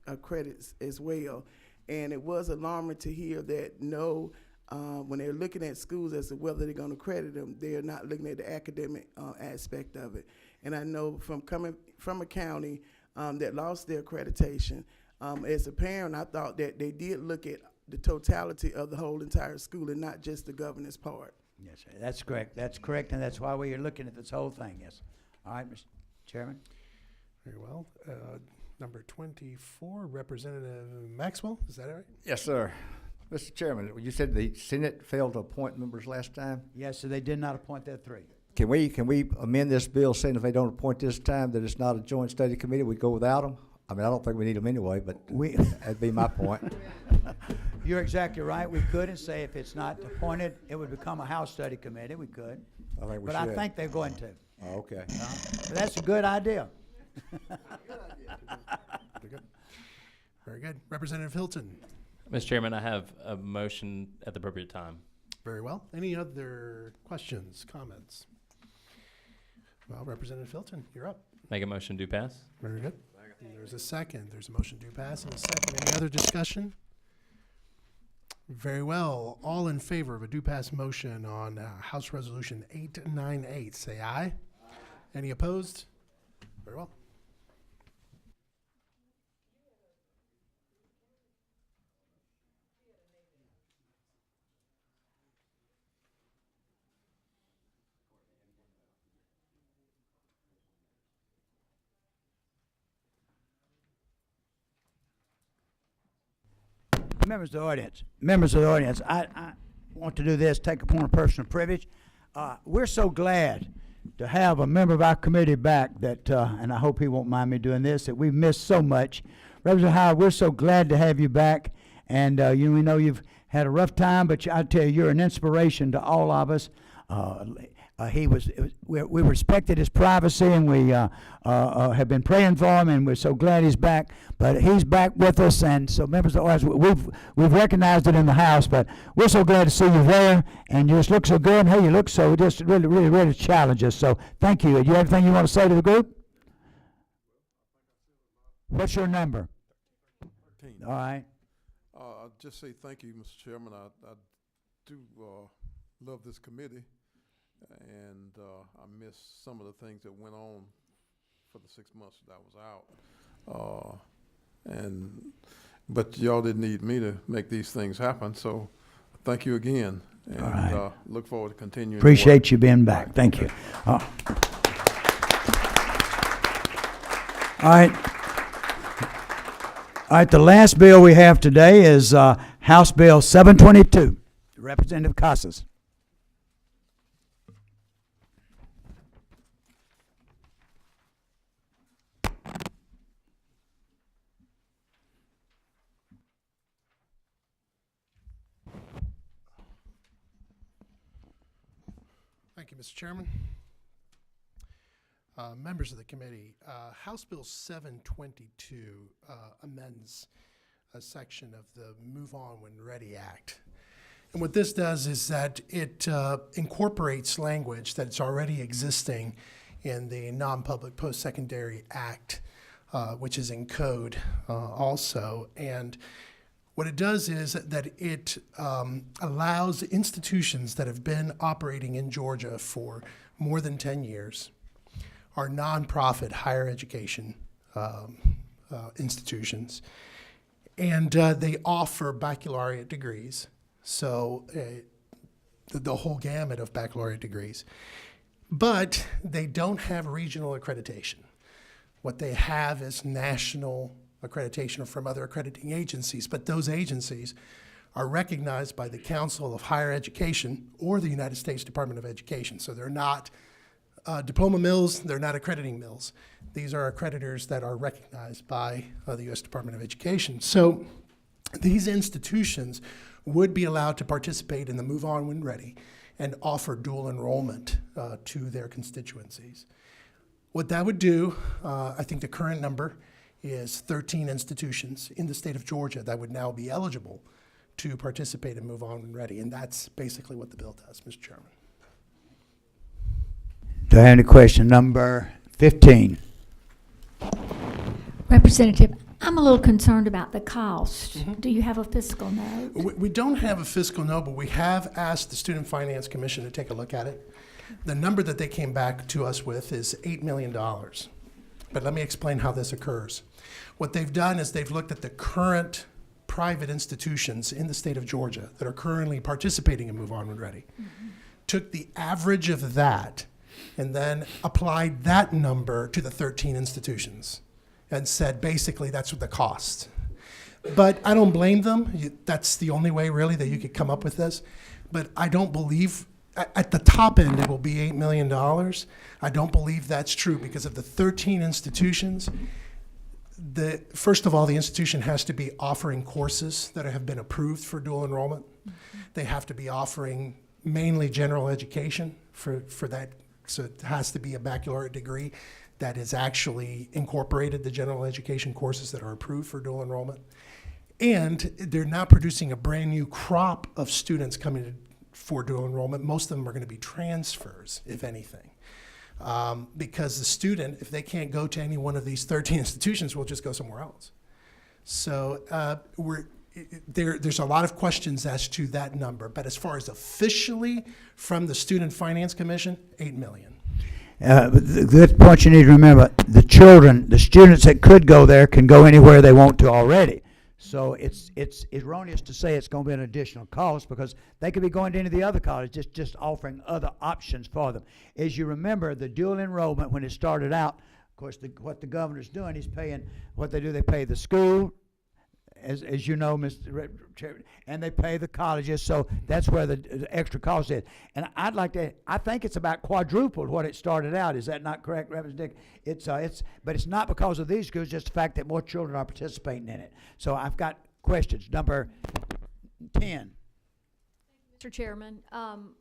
accredits as well. And it was alarming to hear that when they're looking at schools as to whether they're going to credit them, they're not looking at the academic aspect of it. And I know from coming from a county that lost their accreditation, as a parent, I thought that they did look at the totality of the whole entire school and not just the governance part. Yes, sir. That's correct. That's correct, and that's why we are looking at this whole thing, yes. All right, Mr. Chairman. Very well. Number 24, Representative Maxwell, is that right? Yes, sir. Mr. Chairman, you said the Senate failed to appoint members last time? Yes, so they did not appoint their 3. Can we amend this bill saying if they don't appoint this time that it's not a joint study committee, we go without them? I mean, I don't think we need them anyway, but that'd be my point. You're exactly right. We could, and say if it's not appointed, it would become a House study committee. We could. I think we but should. I think they're going to. Oh, okay. But that's a good idea. Very good. Representative Hilton. Mr. Chairman, I have a motion at the appropriate time. Very well. Any other questions, comments? Well, Representative Hilton, you're up. Make a motion to pass. Very good. There's a second. There's a motion to pass and a second. Any other discussion? Very well. All in favor of a do pass motion on House Resolution 898, say aye. Any opposed? Very well. Members of the audience, I want to do this, take a point of personal privilege. We're so glad to have a member of our committee back that, and I hope he won't mind me doing this, that we've missed so much. Representative Howard, we're so glad to have you back, and we know you've had a rough time, but I tell you, you're an inspiration to all of us. We respected his privacy, and we have been praying for him, and we're so glad he's back. But he's back with us, and so members of the audience, we've recognized it in the House, but we're so glad to see you there, and you just look so good, and hey, you look so just really, really, really challenge us. So thank you. Do you have anything you want to say to the group? What's your number? 13. All right. I'll just say thank you, Mr. Chairman. I do love this committee, and I miss some of the things that went on for the 6 months that I was out. But y'all didn't need me to make these things happen, so thank you again, and All right. look forward to continuing. Appreciate you being back. Thank you. All right. All right, the last bill we have today is House Bill 722, Representative Casas. Thank you, Mr. Chairman. Members of the committee, House Bill 722 amends a section of the Move On When Ready Act. And what this does is that it incorporates language that's already existing in the Non-Public Post-Secondary Act, which is in code also. And what it does is that it allows institutions that have been operating in Georgia for more than 10 years, are nonprofit higher education institutions, and they offer baccalaureate degrees, so the whole gamut of baccalaureate degrees. But they don't have regional accreditation. What they have is national accreditation from other accrediting agencies, but those agencies are recognized by the Council of Higher Education or the United States Department of Education. So they're not diploma mills, they're not accrediting mills. These are accreditors that are recognized by the U.S. Department of Education. So these institutions would be allowed to participate in the Move On When Ready and offer dual enrollment to their constituencies. What that would do, I think the current number is 13 institutions in the state of Georgia that would now be eligible to participate in Move On When Ready, and that's basically what the bill does, Mr. Chairman. Do I have any question? Number 15. Representative, I'm a little concerned about the cost. Do you have a fiscal note? We don't have a fiscal note, but we have asked the Student Finance Commission to take a look at it. The number that they came back to us with is $8 million. But let me explain how this occurs. What they've done is they've looked at the current private institutions in the state of Georgia that are currently participating in Move On When Ready, took the average of that, and then applied that number to the 13 institutions and said basically that's what the cost. But I don't blame them. That's the only way really that you could come up with this. But I don't believe, at the top end it will be $8 million. I don't believe that's true because of the 13 institutions. First of all, the institution has to be offering courses that have been approved for dual enrollment. They have to be offering mainly general education for that. So it has to be a baccalaureate degree that has actually incorporated the general education courses that are approved for dual enrollment. And they're not producing a brand new crop of students coming in for dual enrollment. Most of them are going to be transfers, if anything. Because the student, if they can't go to any one of these 13 institutions, will just go somewhere else. So there's a lot of questions as to that number, but as far as officially from the Student Finance Commission, $8 million. The good point you need to remember, the children, the students that could go there can go anywhere they want to already. So it's erroneous to say it's going to be an additional cost because they could be going to any of the other colleges, just offering other options for them. As you remember, the dual enrollment, when it started out, of course, what the governor's doing, he's paying, what they do, they pay the school, as you know, Mr. Chairman, and they pay the colleges, so that's where the extra cost is. And I think it's about quadrupled what it started out. Is that not correct, Representative Dick? But it's not because of these schools, just the fact that more children are participating in it. So I've got questions. Number 10. Mr. Chairman, I'm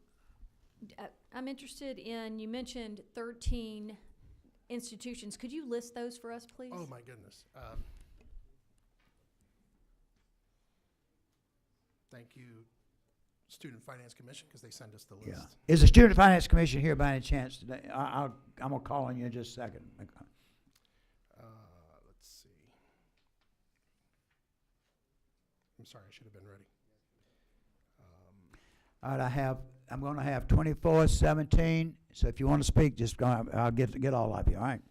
interested in, you mentioned 13 institutions. Could you list those for us, please? Oh, my goodness. Thank you, Student Finance Commission, because they send us the list. Yeah. Is the Student Finance Commission here by any chance today? I'm going to call on you in just a second. Let's see. I'm sorry, I should have been ready. All right, I'm gonna have 24, 17, so if you wanna speak, just go, I'll get all of you, all right?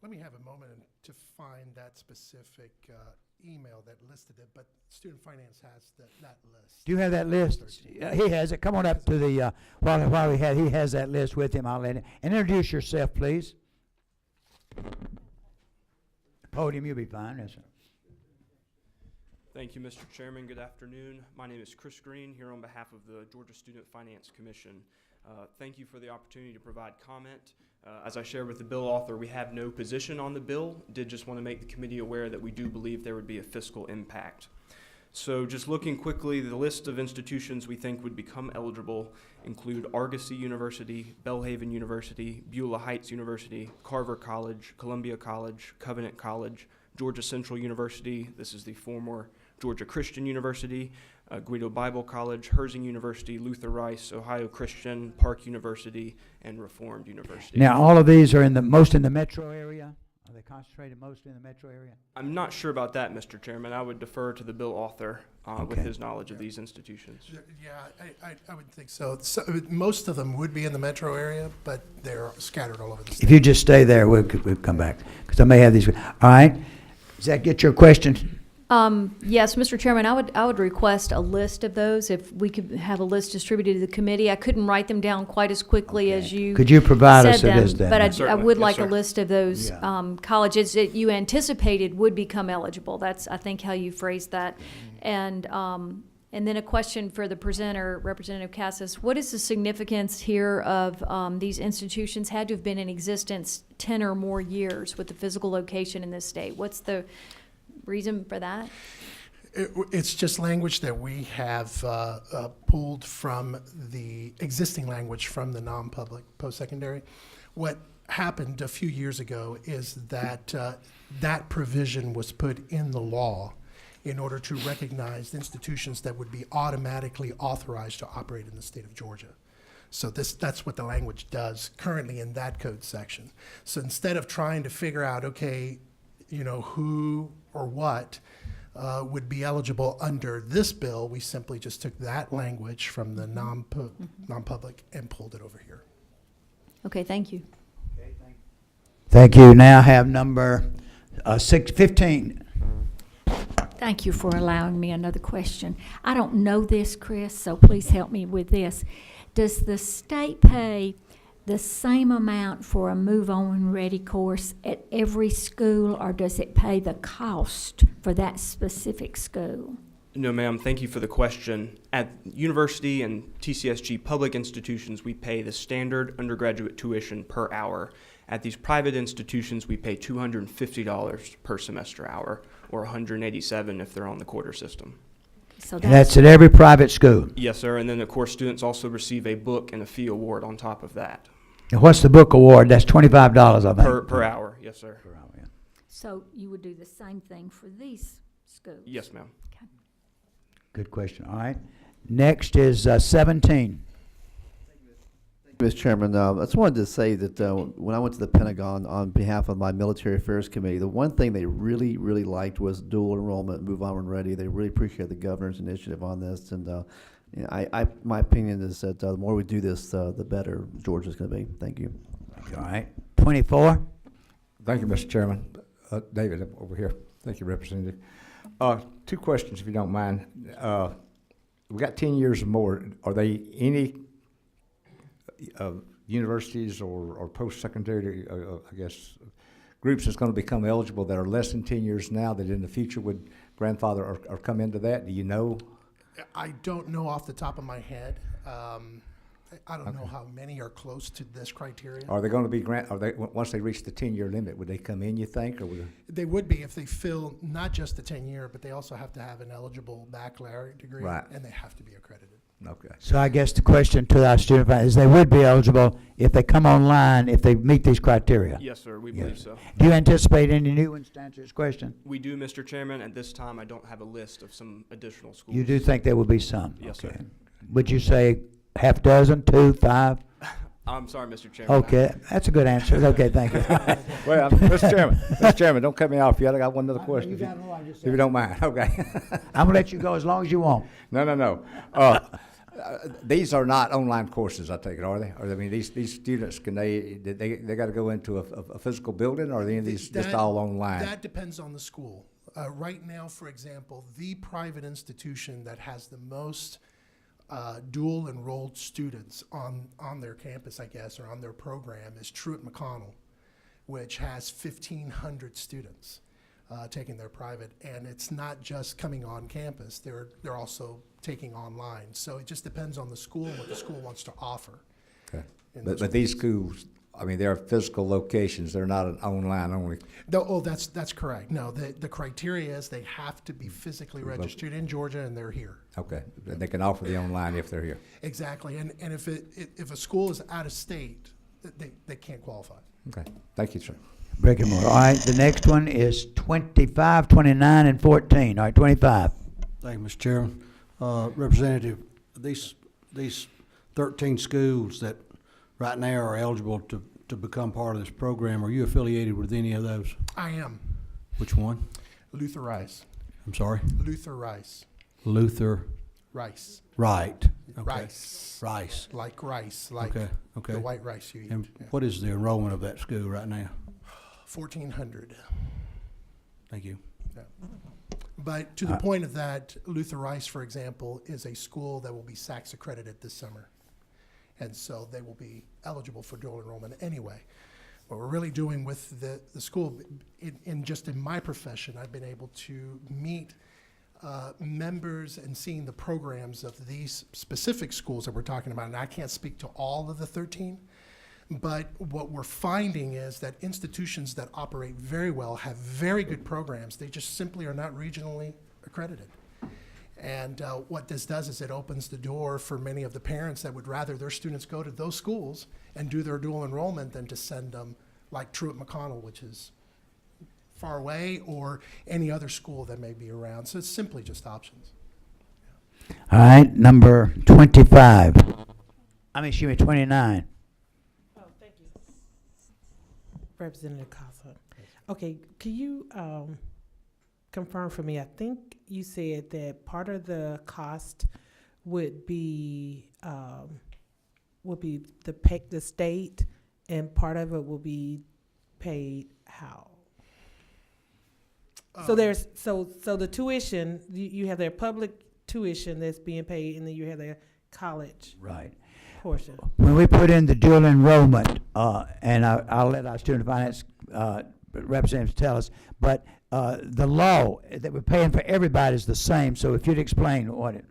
Let me have a moment to find that specific email that listed it, but Student Finance has that list. Do you have that list? He has it. Come on up to the, while he has that list with him, I'll let him. And introduce yourself, please. Podium, you'll be fine, yes, sir. Thank you, Mr. Chairman. Good afternoon. My name is Chris Green, here on behalf of the Georgia Student Finance Commission. Thank you for the opportunity to provide comment. As I shared with the bill author, we have no position on the bill. Did just want to make the committee aware that we do believe there would be a fiscal impact. So just looking quickly, the list of institutions we think would become eligible include Argosy University, Belhaven University, Beulah Heights University, Carver College, Columbia College, Covenant College, Georgia Central University, this is the former Georgia Christian University, Guido Bible College, Herzing University, Luther Rice, Ohio Christian, Park University, and Reformed University. Now, all of these are most in the metro area? Are they concentrated mostly in the metro area? I'm not sure about that, Mr. Chairman. I would defer to the bill author with Okay. his knowledge of these institutions. Yeah, I would think so. Most of them would be in the metro area, but they're scattered all over the state. If you just stay there, we'll come back, because I may have these. All right? Does that get your question? Yes, Mr. Chairman, I would request a list of those, if we could have a list distributed to the committee. I couldn't write them down quite as quickly as you Could you provide us said a them, list then? but I Certainly. would Yes, like sir. a list of those Yeah. colleges that you anticipated would become eligible. That's, I think, how you phrased that. And then a question for the presenter, Representative Cassis. What is the significance here of these institutions had to have been in existence 10 or more years with the physical location in this state? What's the reason for that? It's just language that we have pulled from the existing language from the non-public post-secondary. What happened a few years ago is that that provision was put in the law in order to recognize institutions that would be automatically authorized to operate in the state of Georgia. So that's what the language does currently in that code section. So instead of trying to figure out, okay, who or what would be eligible under this bill, we simply just took that language from the non-public and pulled it over here. Okay, thank you. Thank you. Now have number 15. Thank you for allowing me another question. I don't know this, Chris, so please help me with this. Does the state pay the same amount for a Move On Ready course at every school, or does it pay the cost for that specific school? No, ma'am. Thank you for the question. At university and TCSG public institutions, we pay the standard undergraduate tuition per hour. At these private institutions, we pay $250 per semester hour, or $187 if they're on the quarter system. So And that's at every private school. Yes, sir. And then, of course, students also receive a book and a fee award on top of that. And what's the book award? That's $25, I think. Per hour, yes, sir. Per hour, yeah. So you would do the same thing for these schools? Yes, ma'am. Okay. Good question. All right. Next is 17. Mr. Chairman, I just wanted to say that when I went to the Pentagon on behalf of my Military Affairs Committee, the one thing they really, really liked was dual enrollment, Move On and Ready. They really appreciate the governor's initiative on this, and my opinion is that the more we do this, the better Georgia's going to be. Thank you. All right. 24. Thank you, Mr. Chairman. David, over here. Thank you, Representative. Two questions, if you don't mind. We got 10 years or more. Are they any universities or post-secondary, I guess, groups that's going to become eligible that are less than 10 years now that in the future would grandfather or come into that? Do you know? I don't know off the top of my head. I don't know how many are close to this criteria. Are they going to be once they reach the 10-year limit, would they come in, you think, or would They would be if they fill not just the 10-year, but they also have to have an eligible baccalaureate degree, Right. and they have to be accredited. Okay. So I guess the question to our student body is they would be eligible if they come online, if they meet these criteria. Yes, sir. We believe so. Do you anticipate any new ones to answer this question? We do, Mr. Chairman. At this time, I don't have a list of some additional schools. You do think there will be some? Yes, Okay. sir. Would you say half dozen, 2, 5? I'm sorry, Mr. Chairman. Okay, that's a good answer. Okay, thank you. Well, Mr. Chairman, don't cut me off yet. I got one other question, if you don't mind. Okay. I'm gonna let you go as long as you want. No. These are not online courses, I take it, are they? Or I mean, these students, can they got to go into a physical building, or are any of these just all online? That depends on the school. Right now, for example, the private institution that has the most dual enrolled students on their campus, I guess, or on their program is Truett McConnell, which has 1,500 students taking their private, and it's not just coming on campus. They're also taking online. So it just depends on the school and what the school wants to offer. Okay. But these schools, I mean, they're physical locations. They're not an online only. No, that's correct. No, the criteria is they have to be physically registered in Georgia and they're here. Okay. They can offer the online if they're here. Exactly. And if a school is out of state, they can't qualify. Okay. Thank you, sir. Breaking more. All right, the next one is 25, 29, and 14. All right, 25. Thank you, Mr. Chairman. Representative, these 13 schools that right now are eligible to become part of this program, are you affiliated with any of those? I am. Which one? Luther Rice. I'm sorry? Luther Rice. Luther Rice. Right. Okay. Rice. Like rice, like okay. the white rice you eat. And what is the enrollment of that school right now? 1,400. Thank you. Yeah. But to the point of that, Luther Rice, for example, is a school that will be SACS accredited this summer. And so they will be eligible for dual enrollment anyway. What we're really doing with the school, in my profession, I've been able to meet members and seeing the programs of these specific schools that we're talking about. And I can't speak to all of the 13, but what we're finding is that institutions that operate very well have very good programs. They just simply are not regionally accredited. And what this does is it opens the door for many of the parents that would rather their students go to those schools and do their dual enrollment than to send them like Truett McConnell, which is far away, or any other school that may be around. So it's simply just options. All right, number 25. Excuse me, 29. Oh, thank you. Representative Casa. Okay, can you confirm for me? I think you said that part of the cost would be the state, and part of it will be paid how? So there's so the tuition, you have their public tuition that's being paid, and then you have their college Right. portion. When we put in the dual enrollment, and I'll let our student finance representatives tell us, but the law that we're paying for everybody is the same. So if you'd explain what it.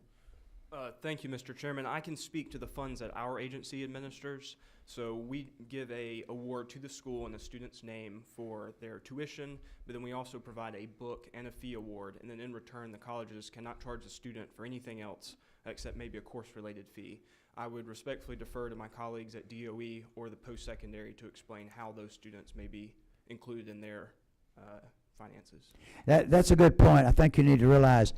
Thank you, Mr. Chairman. I can speak to the funds that our agency administers. So we give a award to the school in the student's name for their tuition, but then we also provide a book and a fee award, and then in return the colleges cannot charge the student for anything else except maybe a course-related fee. I would respectfully defer to my colleagues at DOE or the post-secondary to explain how those students may be included in their finances. That's a good point. I think you need to realize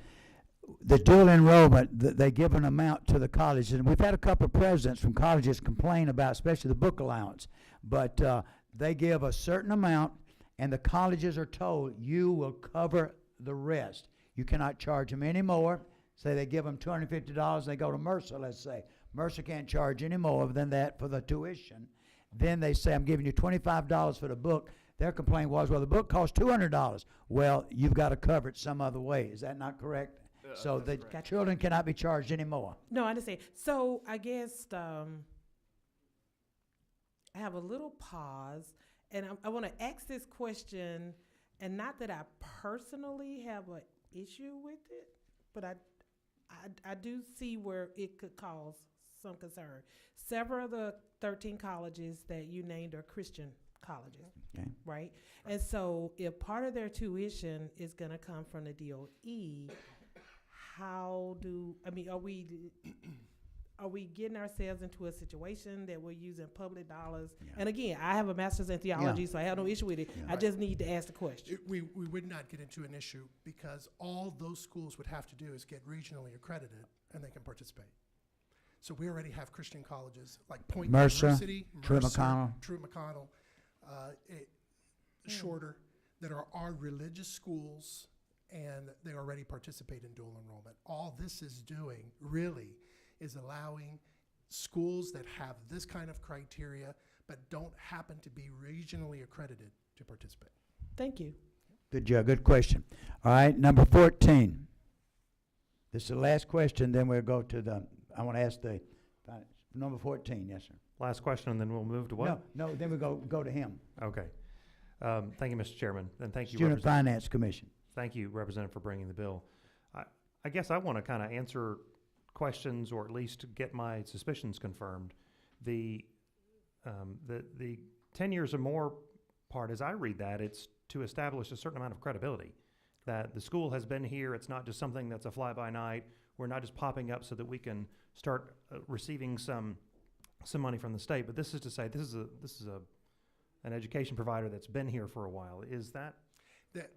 the dual enrollment, they give an amount to the colleges, and we've had a couple of presidents from colleges complain about, especially the book allowance, but they give a certain amount, and the colleges are told you will cover the rest. You cannot charge them any more. Say they give them $250, they go to Mercer, let's say. Mercer can't charge any more than that for the tuition. Then they say, I'm giving you $25 for the book. Their complaint was, well, the book costs $200. Well, you've got to cover it some other way. Is that not correct? So the children cannot be charged anymore. No, I understand. So I guess I have a little pause, and I want to ask this question, and not that I personally have an issue with it, but I do see where it could cause some concern. Several of the 13 colleges that you named are Christian colleges, right? And so if part of their tuition is going to come from the DOE, are we getting ourselves into a situation that we're using public dollars? Yeah. And again, I have a master's in theology, so I have no issue with it. Yeah. I just need to ask the question. We would not get into an issue because all those schools would have to do is get regionally accredited and they can participate. So we already have Christian colleges like Point Mercer, University, Truett McConnell. Truett McConnell, Shorter, that are our religious schools, and they already participate in dual enrollment. All this is doing really is allowing schools that have this kind of criteria but don't happen to be regionally accredited to participate. Thank you. Good job, good question. All right, number 14. This is the last question, then we'll go to the, I want to ask the, number 14, yes, sir. Last question, and then we'll move to what? No, then we go to him. Okay. Thank you, Mr. Chairman, and thank you, Student Finance Commission. Thank you, Representative, for bringing the bill. I guess I want to kind of answer questions, or at least get my suspicions confirmed. The 10 years or more part, as I read that, it's to establish a certain amount of credibility, that the school has been here. It's not just something that's a fly-by-night. We're not just popping up so that we can start receiving some money from the state. But this is to say, this is an education provider that's been here for a while. Is that?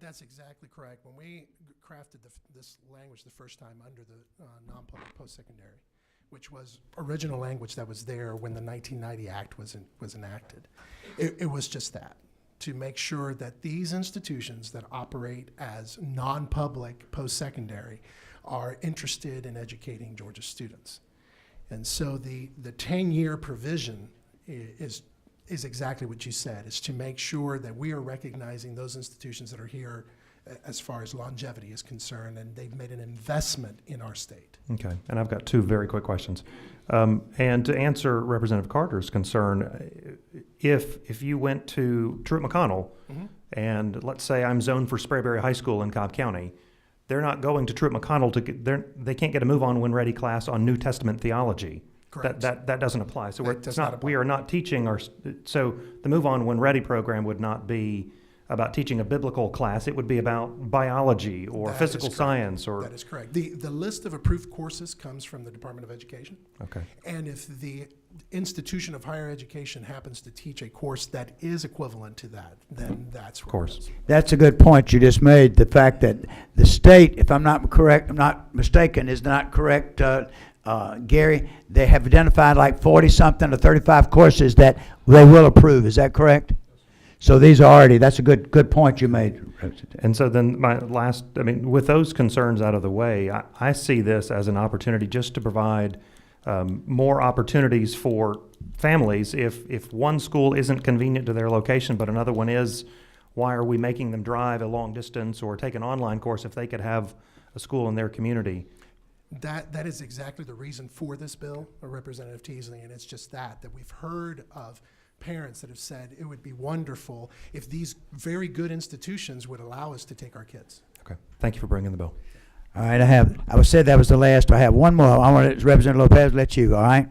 That's exactly correct. When we crafted this language the first time under the non-public post-secondary, which was original language that was there when the 1990 Act was enacted, it was just that, to make sure that these institutions that operate as non-public post-secondary are interested in educating Georgia students. And so the 10-year provision is exactly what you said. It's to make sure that we are recognizing those institutions that are here as far as longevity is concerned, and they've made an investment in our state. Okay, and I've got two very quick questions. And to answer Representative Carter's concern, if you went to Truett McConnell, and let's say I'm zoned for Sprayberry High School in Cobb County, they're not going to Truett McConnell to get, they can't get a Move On When Ready class on New Testament theology. Correct. That doesn't apply. So That we are not teaching so the Move On When Ready program would not be about teaching a biblical class. It would be about biology or physical science or. That is correct. The list of approved courses comes from the Department of Education. Okay. And if the institution of higher education happens to teach a course that is equivalent to that, then that's where it is. That's a good point you just made. The fact that the state, if I'm not mistaken, is not correct, Gary, they have identified like 40-something or 35 courses that they will approve. Is that correct? So these are already, that's a good point you made. And so then my last, with those concerns out of the way, I see this as an opportunity just to provide more opportunities for families. If one school isn't convenient to their location, but another one is, why are we making them drive a long distance or take an online course if they could have a school in their community? That is exactly the reason for this bill, Representative Teasley, and it's just that we've heard of parents that have said it would be wonderful if these very good institutions would allow us to take our kids. Okay, thank you for bringing the bill. All right, I was said that was the last. I have one more. I want to, Representative Lopez, let you go, all right?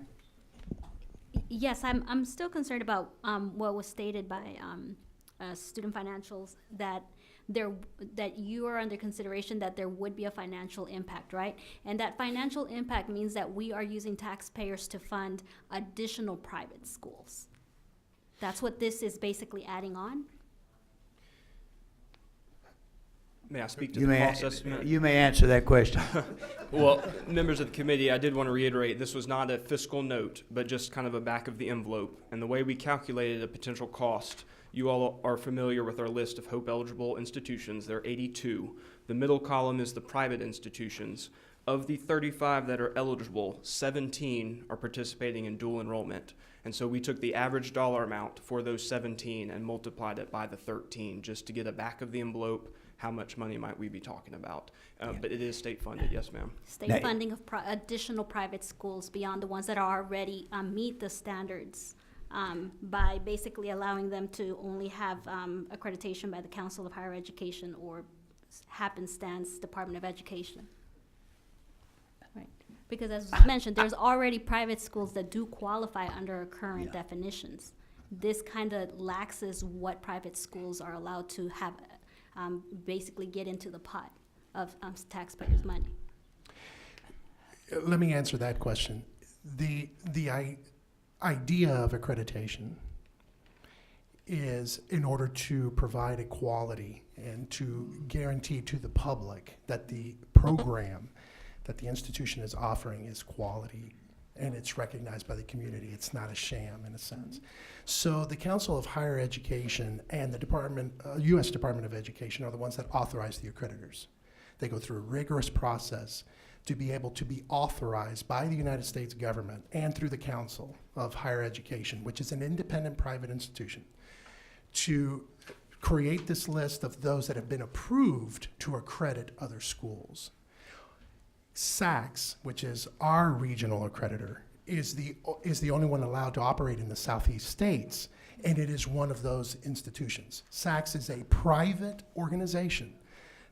Yes, I'm still concerned about what was stated by Student Financials, that you are under consideration that there would be a financial impact, right? And that financial impact means that we are using taxpayers to fund additional private schools. That's what this is basically adding on? May I speak to the cost estimate? You may answer that question. Well, members of the committee, I did want to reiterate, this was not a fiscal note, but just kind of a back of the envelope. And the way we calculated a potential cost, you all are familiar with our list of HOPE-eligible institutions. There are 82. The middle column is the private institutions. Of the 35 that are eligible, 17 are participating in dual enrollment. And so we took the average dollar amount for those 17 and multiplied it by the 13 just to get a back of the envelope. How much money might we be talking about? But it is state funded, yes, ma'am. State funding of additional private schools beyond the ones that are already meet the standards by basically allowing them to only have accreditation by the Council of Higher Education or happenstance Department of Education. Right. Because as mentioned, there's already private schools that do qualify under our current definitions. This kind of laxes what private schools are allowed to have, basically get into the pot of taxpayers' money. Let me answer that question. The idea of accreditation is in order to provide equality and to guarantee to the public that the program that the institution is offering is quality and it's recognized by the community. It's not a sham in a sense. So the Council of Higher Education and the U.S. Department of Education are the ones that authorize the accreditors. They go through a rigorous process to be able to be authorized by the United States government and through the Council of Higher Education, which is an independent private institution, to create this list of those that have been approved to accredit other schools. SACS, which is our regional accreditor, is the only one allowed to operate in the Southeast states, and it is one of those institutions. SACS is a private organization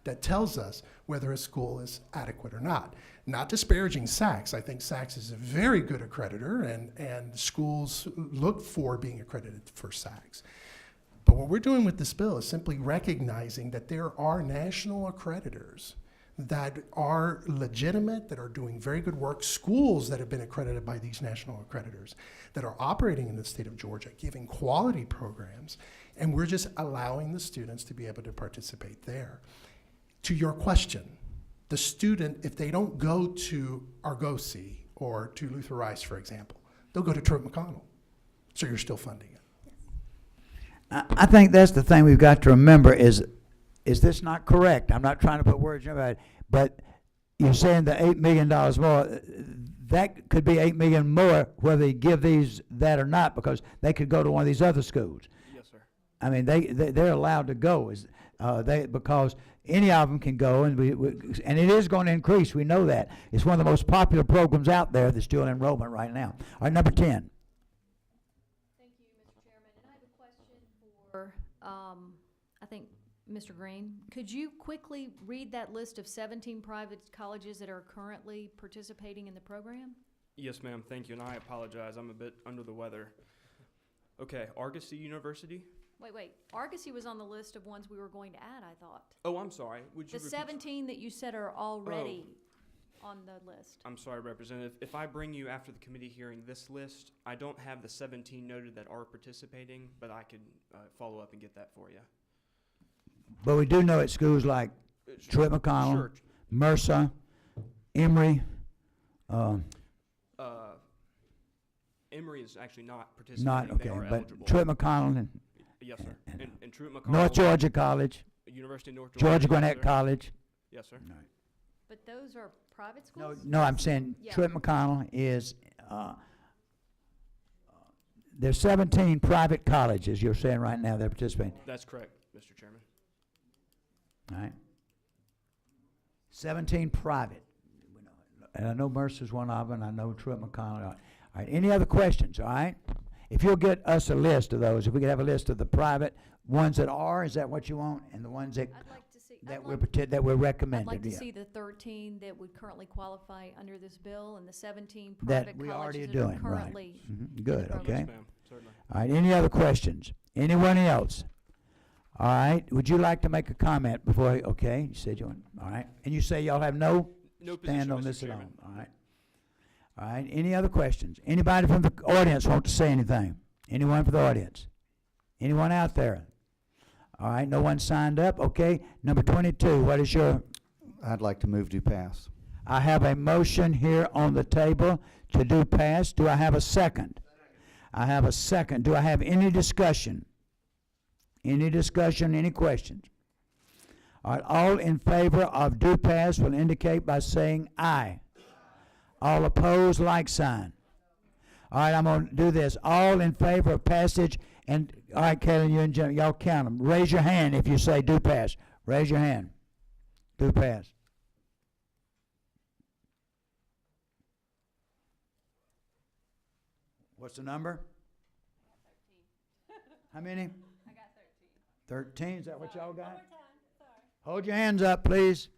that tells us whether a school is adequate or not. Not disparaging SACS. I think SACS is a very good accreditor, and schools look for being accredited for SACS. But what we're doing with this bill is simply recognizing that there are national accreditors that are legitimate, that are doing very good work, schools that have been accredited by these national accreditors, that are operating in the state of Georgia, giving quality programs, and we're just allowing the students to be able to participate there. To your question, the student, if they don't go to Argosy or to Luther Rice, for example, they'll go to Truett McConnell. So you're still funding it. I think that's the thing we've got to remember is this not correct? I'm not trying to put words in your mouth, but you're saying the $8 million more, that could be $8 million more whether they give these that or not, because they could go to one of these other schools. Yes, sir. I mean, they're allowed to go because any of them can go, and and it is going to increase. We know that. It's one of the most popular programs out there that's still in enrollment right now. All right, number 10. Thank you, Mr. Chairman. And I have a question for, I think, Mr. Green. Could you quickly read that list of 17 private colleges that are currently participating in the program? Yes, ma'am. Thank you, and I apologize. I'm a bit under the weather. Okay, Argosy University. Wait. Argosy was on the list of ones we were going to add, I thought. Oh, I'm sorry. Would you The repeat? 17 that you said are already on the list. I'm sorry, Representative. If I bring you after the committee hearing this list, I don't have the 17 noted that are participating, but I could follow up and get that for you. But we do know at schools like Truett McConnell, Sure. Mercer, Emory. Emory is actually not participating. Not They okay, are but eligible. Truett McConnell and Yes, sir. And Truett McConnell. North Georgia College, University of North Georgia Georgia. Gwinnett sir. College. Yes, sir. But those are private schools? No, I'm saying Yeah. Truett McConnell is. There's 17 private colleges. You're saying right now they're participating. That's correct, Mr. Chairman. All right. 17 private. And I know Mercer's one of them. I know Truett McConnell. All right. Any other questions? All right. If you'll get us a list of those, if we could have a list of the private ones that are, is that what you want? And the ones that I'd like to see. that we're recommended. I'd like to yeah. see the 13 that would currently qualify under this bill and the 17 That private we already colleges are that are doing, right. currently. Mhm. Good. in the Okay. program. Yes, ma'am. Certainly. All right. Any other questions? Anyone else? All right. Would you like to make a comment before? Okay. You said you want. All right. And you say y'all have no No stand position, on Mr. this Chairman. at all. All right. All right. Any other questions? Anybody from the audience want to say anything? Anyone from the audience? Anyone out there? All right. No one signed up. Okay. Number 22. What is your? I'd like to move to pass. I have a motion here on the table to do pass. Do I have a second? I have a second. Do I have any discussion? Any discussion, any questions? All right, all in favor of do pass will indicate by saying aye. All opposed, like sign. All right, I'm going to do this. All in favor of passage, and all right, Kelly, you and Jim, y'all count them. Raise your hand if you say do pass. Raise your hand. Do pass. What's the number? How many? I got 13. 13, is that what y'all got? Hold your hands up, please.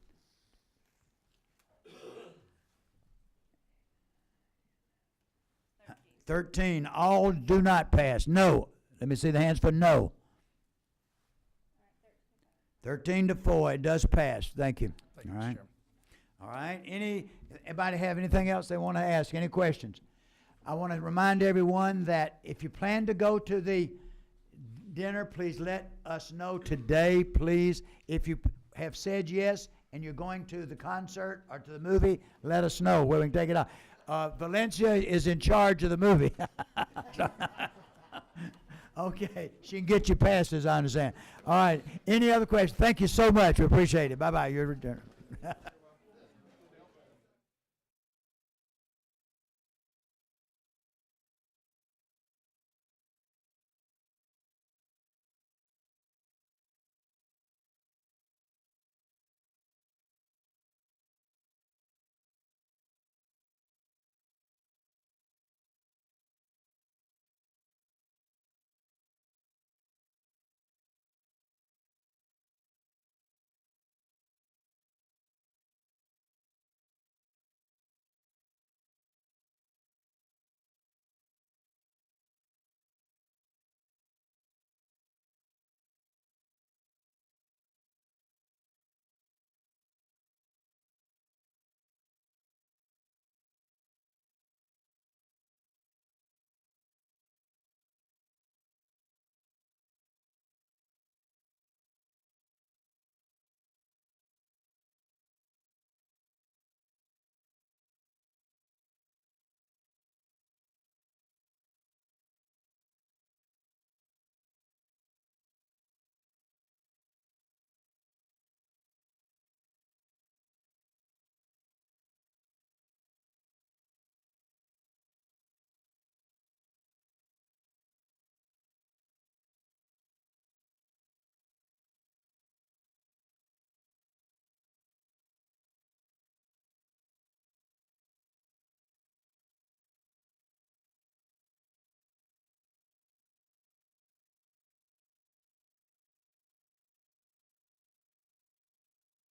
13. All do not pass. No. Let me see the hands for no. 13 to 4. It does pass. Thank you. Thank you, All Mr. right. Chairman. All right. Anybody have anything else they want to ask? Any questions? I want to remind everyone that if you plan to go to the dinner, please let us know today, please. If you have said yes and you're going to the concert or to the movie, let us know where we can take it out. Valencia is in charge of the movie. Okay, she can get you passes, I understand. All right, any other questions? Thank you so much, we appreciate it. Bye-bye, your return.